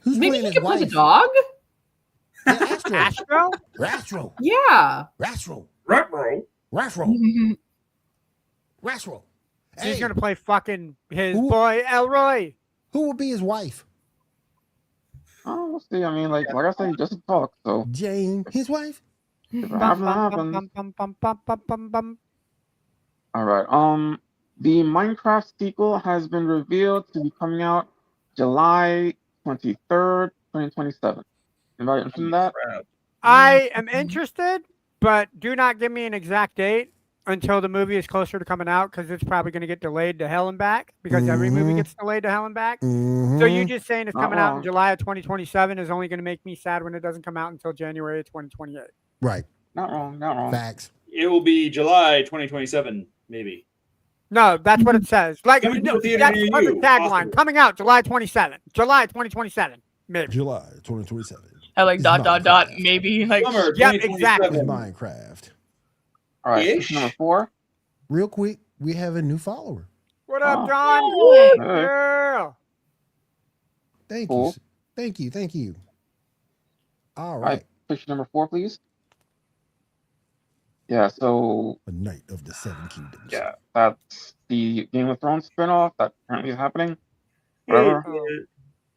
Who's maybe playing he his could play the wife? dog. Yeah, Astro. Astro? Rastro. Yeah. Rastro. Ruh-roh. Rastro. Rastro. He's Hey, gonna play fucking his Who- boy Elroy. who will be his wife? Oh, we'll see. I mean, like I said, just a talk. So Jane, his wife? if it Bum, happens, it bum, happens. bum, bum, bum, bum, bum, bum, bum. All right. The Minecraft sequel has been revealed to be coming out July 23rd, 2027. Anybody interested in that? I am interested, but do not give me an exact date until the movie is closer to coming out because it's probably going to get delayed to hell and back because every movie Mhm. gets delayed to hell and back. Mm-hmm. So you just saying it's Not coming out in wrong. July of 2027 is only going to make me sad when it doesn't come out until January of 2028. Right. Not wrong. Not wrong. Facts. It will be July 2027, maybe. No, that's what it says. Like Coming to no, a theater that's near what the you, tagline. possible. Coming out July 27. July 2027. Maybe. July 2027. I like It's dot Minecraft. maybe like Summer Yep, 2027. exactly. It's Minecraft. All right. Ish. Number 4. Real quick, we have a new follower. What up, Oh. John? All right. Yeah. Thank Cool. you. Thank you. Thank you. All All right. right. Picture number 4, please. Yeah. So A Knight of the Seven Kingdoms. yeah, that's the Game of Thrones spinoff that currently is happening. Whatever.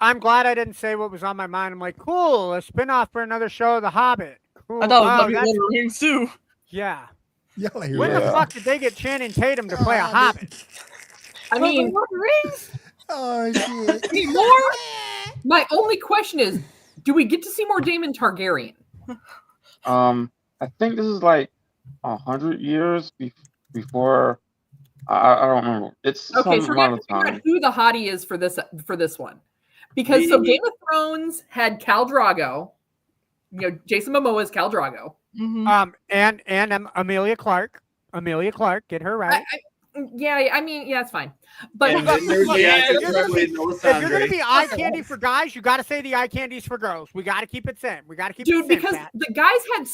I'm glad I didn't say what was on my mind. I'm like, cool, a spinoff for another show, The Hobbit. Cool. I thought it was Wow, gonna be that's- Lord of the Rings too. yeah. Y'all ain't When the right. fuck did they get Channing Tatum to play a Hobbit? I mean, Lord of the Rings. Oh, shit. see more. My only question is, do we get to see more Daemon Targaryen? I think this is like 100 years before. I don't remember. It's Okay, some so we're gonna amount of figure out time. who the hottie is for this one, because so Game of Thrones had Khal Drogo, Jason Momoa is Khal Drogo. Mm-hmm. And Amelia Clark. Amelia Clark, get her right. I mean, yeah, it's fine. But And then there's the Yeah, actress you're gonna who be- played If you're gonna Melisandre. be eye candy for guys, you got to say the eye candy's for girls. We got to keep it same. We got to keep dude, it same. because Pat. the guys had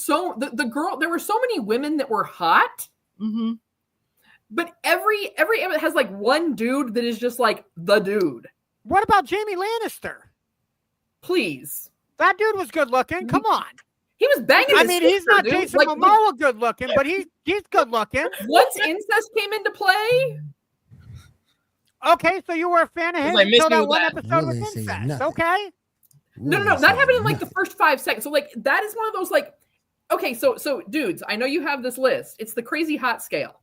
the girl, there were so many women that were hot, Mm-hmm. but every has like one dude that is just like the dude. What about Jamie Lannister? Please, That dude was good looking. Come on. he was banging. I his mean, he's sister, not dude. Jason Like, Momoa good looking, but he's good looking. once incest came into play, Okay, so you were a fan of his Like, miss until me that with one that. episode Really with saying incest. nothing. Okay. no, that happened in like the first 5 seconds. So like that is one of those like, okay, so dudes, I know you have this list. It's the crazy hot scale.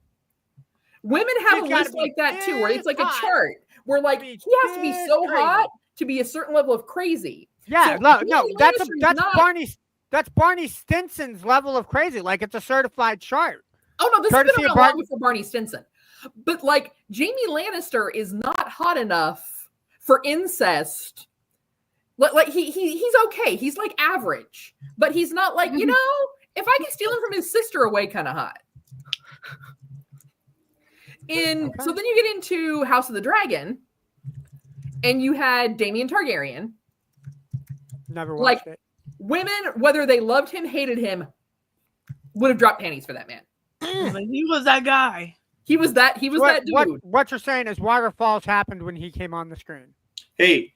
Women have He's a gotta list be like that too, where it's like hot. a chart where like Be he has to be so crazy. hot to be a certain level of crazy. Yeah, So, no, Jamie that's Lannister's not- That's Barney Stinson's level of crazy. Like it's a certified chart. Oh no, this has Courtesy been of around long before Barney Stinson. But like Jamie Lannister is not hot enough for incest. Like he's okay. He's like average, but he's not like, you know, if I can steal him from his sister away, kind of hot. So then you get into House of the Dragon, and you had Daemon Targaryen. Never watched it. Women, whether they loved him, hated him, would have dropped panties for that man. He was that guy. He was that dude. What you're saying is waterfalls happened when he came on the screen. Hey,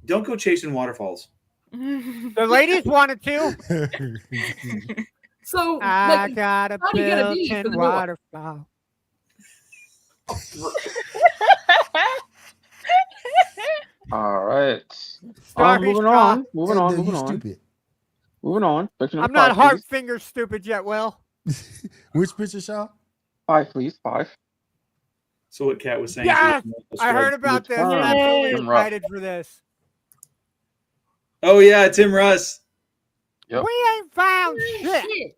don't go chasing waterfalls. The ladies wanted to. So I got a how do you get a beat for built-in the new one? waterfall. All right. Starry Moving straw. on. Moving on. You Moving on. stupid. Moving on. Picture I'm number not 5, heart please. finger stupid yet, Will. Which picture, Shaw? 5, please. 5. So what Kat was saying. Yes, she was I heard about this. I'm Yay. absolutely Tim Russ. excited for this. Oh yeah, Tim Russ. Yep. We ain't found shit.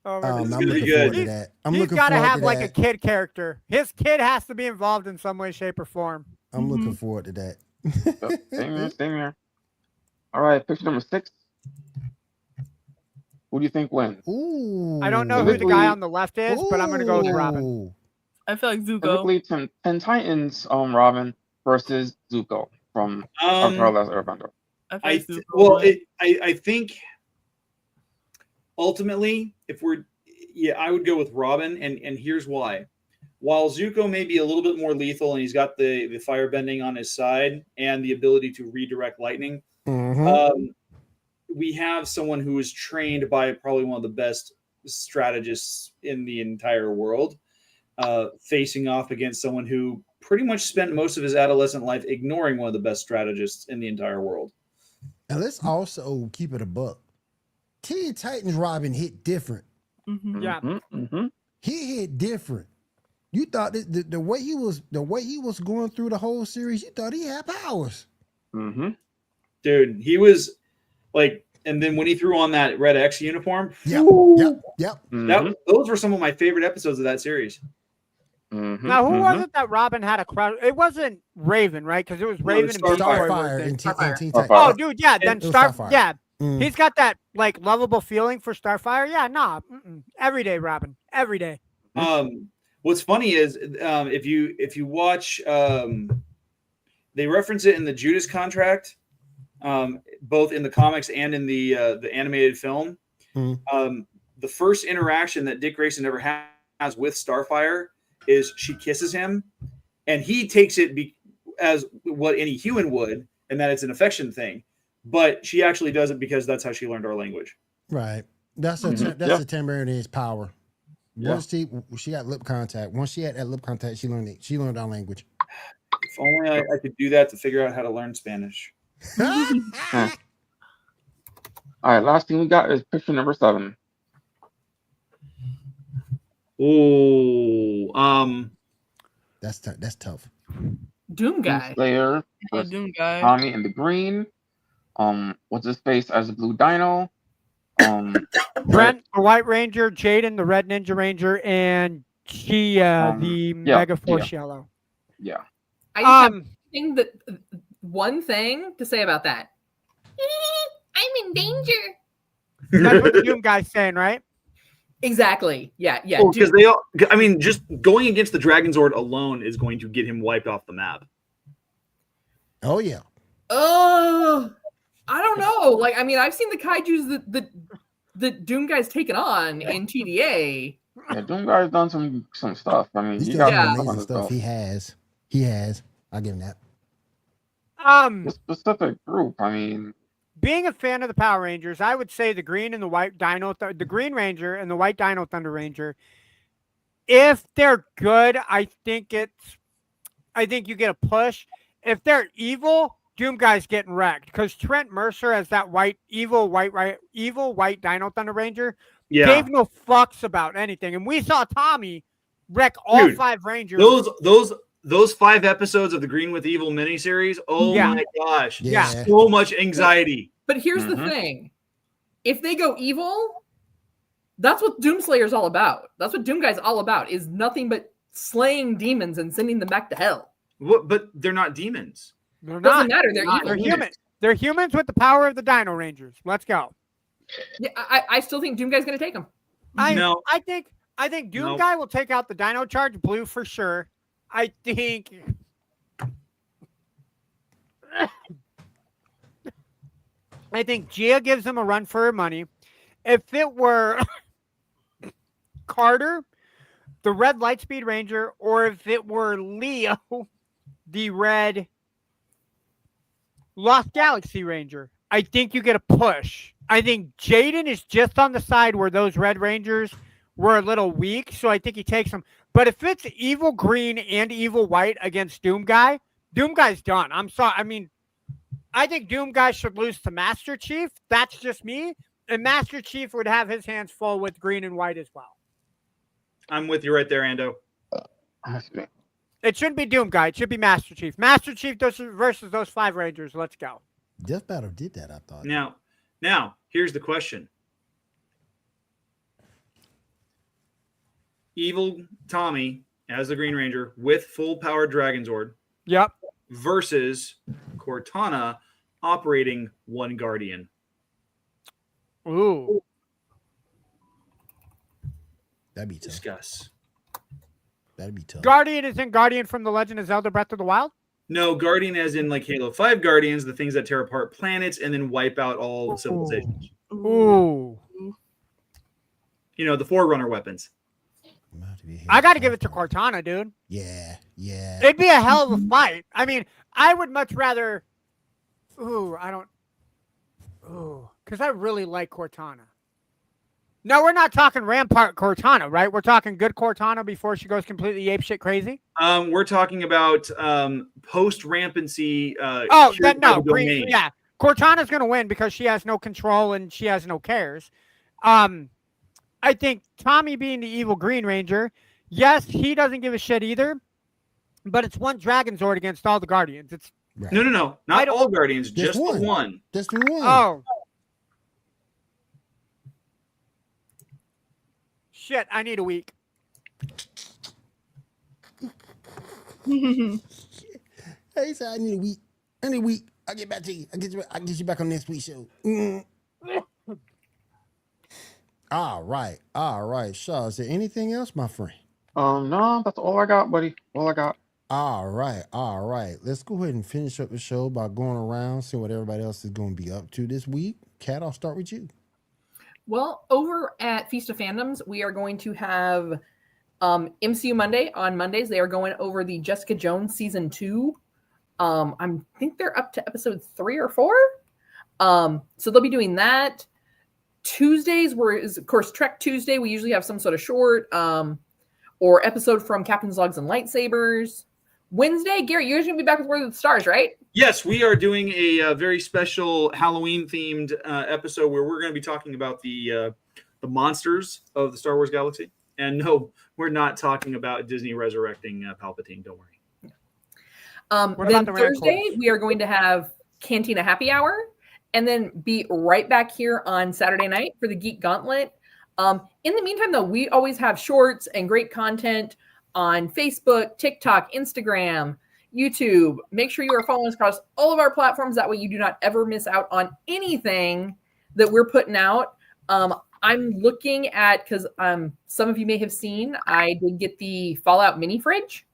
Oh, I'm gonna be looking good. forward to that. I'm He's looking got to forward have to like that. a kid character. His kid has to be involved in some way, shape, or form. I'm looking forward to that. Yep. Same here. Same here. All right. Picture number 6. Who do you think wins? Ooh. I don't know who the guy on the left is, but I'm going to go with Robin. Ooh. I feel like Zuko. Typically, Ten Titans, Robin versus Zuko from Avatar: Last Airbender. I feel like Zuko. Well, I think ultimately, I would go with Robin, and here's why. While Zuko may be a little bit more lethal, and he's got the fire bending on his side and the ability to redirect lightning, we have someone who is trained by probably one of the best strategists in the entire world, facing off against someone who pretty much spent most of his adolescent life ignoring one of the best strategists in the entire world. And let's also keep it a buck. Teen Titans Robin hit different. Yeah. He hit different. You thought that the way he was going through the whole series, you thought he had powers. Dude, he was like, and then when he threw on that Red X uniform, Yep. those were some of my favorite episodes of that series. Now, who was it that Robin had a crush? It wasn't Raven, right? Because it was Raven and Starfire and Teen Titans. Oh, dude, yeah. Then It was Starfire. Starfire. Yeah. He's got that like lovable feeling for Starfire. Yeah, nah. Every day, Robin. Every day. What's funny is if you watch, they reference it in the Judas Contract, both in the comics and in the animated film. The first interaction that Dick Grayson ever has with Starfire is she kisses him, and he takes it as what any human would, and that it's an affection thing. But she actually does it because that's how she learned our language. Right. That's a Tamarine's power. Once she got lip contact. Once she had that lip contact, she learned our language. If only I could do that to figure out how to learn Spanish. All right. Last thing we got is picture number 7. Oh, that's tough. Doom guy. Slayer versus Doom guy. Tommy in the green. What's his face as a blue dino? Brent, the White Ranger, Jaden, the Red Ninja Ranger, and she, the Mega Force Yellow. Yeah. I just have one thing to say about that. I'm in danger. That's what the Doom guy's saying, right? Exactly. Yeah. Because just going against the Dragon Zord alone is going to get him wiped off the map. Oh yeah. Oh, I don't know. Like, I mean, I've seen the kaijus that the Doom guy's taken on in TDA. Yeah, Doom guy's done some stuff. I mean, He's he done got some some amazing stuff. He has. I'll give him that. This specific group. I mean, being a fan of the Power Rangers, I would say the Green and the White Dino, the Green Ranger and the White Dino Thunder Ranger. If they're good, I think you get a push. If they're evil, Doom guy's getting wrecked because Trent Mercer as that evil white Dino Thunder Ranger gave no fucks about anything, and we saw Tommy wreck all 5 Rangers. Those those 5 episodes of the Green with Evil miniseries. Oh Yeah. my gosh. Yeah. So much anxiety. But here's the thing. If they go evil, that's what Doomslayer's all about. That's what Doom Guy's all about, is nothing but slaying demons and sending them back to hell. What? But they're not demons. They're Doesn't not. matter. They're evil. They're human. They're humans with the power of the Dino Rangers. Let's go. Yeah, I still think Doom Guy's going to take them. No. I think Doom Guy will take out the Dino Charge Blue for sure. I think Gia gives him a run for her money. If it were Carter, the red Lightspeed Ranger, or if it were Leo, the red Lost Galaxy Ranger, I think you get a push. I think Jaden is just on the side where those Red Rangers were a little weak, so I think he takes them. But if it's Evil Green and Evil White against Doom Guy's done. I'm sorry. I mean, I think Doom Guy should lose to Master Chief. That's just me. And Master Chief would have his hands full with Green and White as well. I'm with you right there, Ando. It shouldn't be Doom Guy. It should be Master Chief. Master Chief versus those 5 Rangers. Let's go. Death Battle did that, I thought. Now, here's the question. Evil Tommy as the Green Ranger with full power Dragon Zord. Yep. Versus Cortana operating one Guardian. Ooh. That'd be tough. Discuss. That'd be tough. Guardian isn't Guardian from The Legend of Zelda Breath of the Wild? No, Guardian as in like Halo 5 Guardians, the things that tear apart planets and then wipe out all civilizations. Ooh. You know, the Forerunner weapons. I got to give it to Cortana, dude. Yeah. It'd be a hell of a fight. I mean, I would much rather. Because I really like Cortana. No, we're not talking Rampart Cortana, right? We're talking good Cortana before she goes completely apeshit crazy. We're talking about post rampancy. Green, yeah. Cortana's going to win because she has no control and she has no cares. I think Tommy being the evil Green Ranger, yes, he doesn't give a shit either, but it's one Dragon Zord against all the Guardians. It's Right. No. Not all Guardians, just the one. Just the one. Oh. Shit, I need a week. Hey, he said, I need a week. I'll get back to you. I'll get you back on next week's show. All right. Shaw, is there anything else, my friend? No, that's all I got, buddy. All I got. All right. Let's go ahead and finish up the show by going around, seeing what everybody else is going to be up to this week. Kat, I'll start with you. Well, over at Feast of Fandoms, we are going to have MCU Monday. On Mondays, they are going over the Jessica Jones Season 2. I think they're up to episode 3 or 4. So they'll be doing that. Tuesdays is, of course, Trek Tuesday. We usually have some sort of short or episode from Captain's Logs and Lightsabers. Wednesday, Gary, you're going to be back with Word of the Stars, right? Yes, we are doing a very special Halloween-themed episode where we're going to be talking about the monsters of the Star Wars galaxy. And no, we're not talking about Disney resurrecting Palpatine. Don't worry. Then Thursday, we are going to have Cantina Happy Hour, and then be right back here on Saturday night for the Geek Gauntlet. In the meantime, though, we always have shorts and great content on Facebook, TikTok, Instagram, YouTube. Make sure you are following us across all of our platforms. That way you do not ever miss out on anything that we're putting out. I'm looking at, because some of you may have seen, I did get the Fallout mini fridge.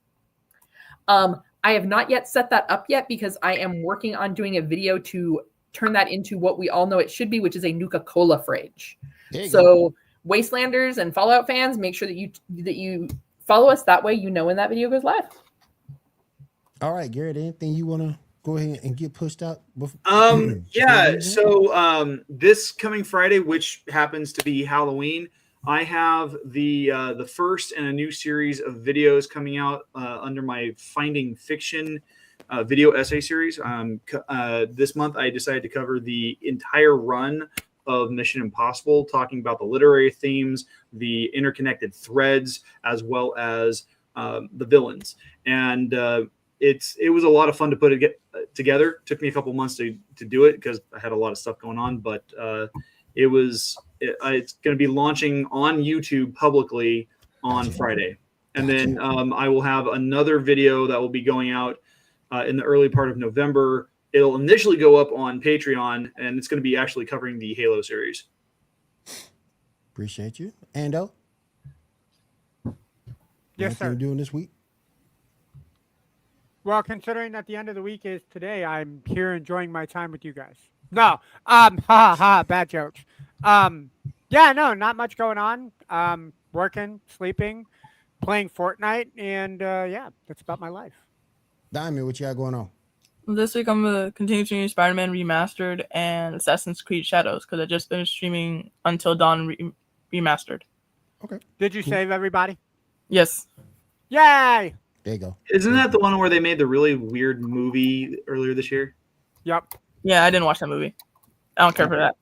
I have not yet set that up yet because I am working on doing a video to turn that into what we all know it should be, which is a Nuka-Cola fridge. So Wastelanders and Fallout fans, make sure that you follow us. That way you know when that video goes live. All right, Garrett, anything you want to go ahead and get pushed out? So this coming Friday, which happens to be Halloween, I have the first in a new series of videos coming out under my Finding Fiction video essay series. This month, I decided to cover the entire run of Mission Impossible, talking about the literary themes, the interconnected threads, as well as the villains, and it was a lot of fun to put it together. Took me a couple months to do it because I had a lot of stuff going on, but it's going to be launching on YouTube publicly on Friday. And then I will have another video that will be going out in the early part of November. It'll initially go up on Patreon, and it's going to be actually covering the Halo series. Appreciate you. Ando? Yes, sir. What are you doing this week? Well, considering that the end of the week is today, I'm here enjoying my time with you guys. No, bad jokes. Yeah, no, not much going on. Working, sleeping, playing Fortnite, and yeah, that's about my life. Diamond, what you got going on? This week I'm gonna continue streaming Spider-Man Remastered and Assassin's Creed Shadows because I just finished streaming Until Dawn Remastered. Okay. Did you save everybody? Yes. Yay! There you go. Isn't that the one where they made the really weird movie earlier this year? Yep. Yeah, I didn't watch that movie. I don't care for that.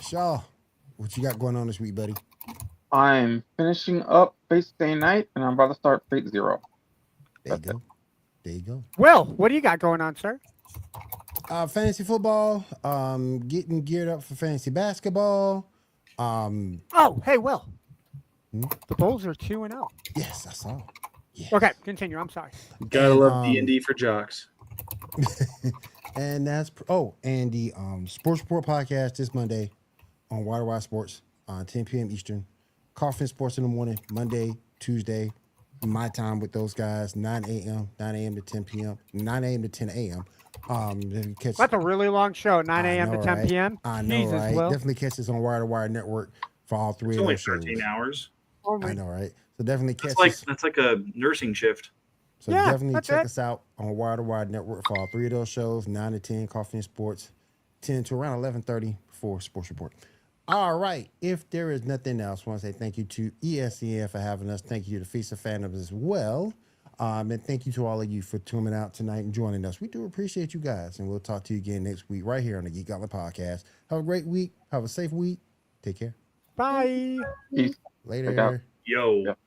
Shaw, what you got going on this week, buddy? I'm finishing up Fate Stay Night, and I'm about to start Fate Zero. There you go. There you go. Will, what do you got going on, sir? Fantasy football. Getting geared up for fantasy basketball. Oh, hey, Will. The Bulls are 2-0. Yes, I saw. Yes. Okay, continue. I'm sorry. Gotta love D&D for jocks. And that's and the Sports Report podcast this Monday on Wide Sports 10 p.m. Eastern. Coffin Sports in the morning, Monday, Tuesday, my time with those guys, 9 a.m. to 10 p.m., 9 a.m. to 10 a.m. That's a really long show, 9 a.m. to 10 p.m. I know, Jesus, right? Will. Definitely catch us on Wire to Wire Network for all three It's of only those shows. 13 hours. Oh, I know, right? So definitely catch That's like a nursing shift. So Yeah, definitely that's check it. us out on Wire to Wire Network for all three of those shows, 9 to 10, Coffee and Sports, 10 to around 11:30 for Sports Report. All right. If there is nothing else, I want to say thank you to ESCN for having us. Thank you to Feast of Fandoms as well. And thank you to all of you for tuning out tonight and joining us. We do appreciate you guys, and we'll talk to you again next week right here on the Geek Gauntlet Podcast. Have a great week. Have a safe week. Take care. Bye. Peace. Later. Yo. Yep.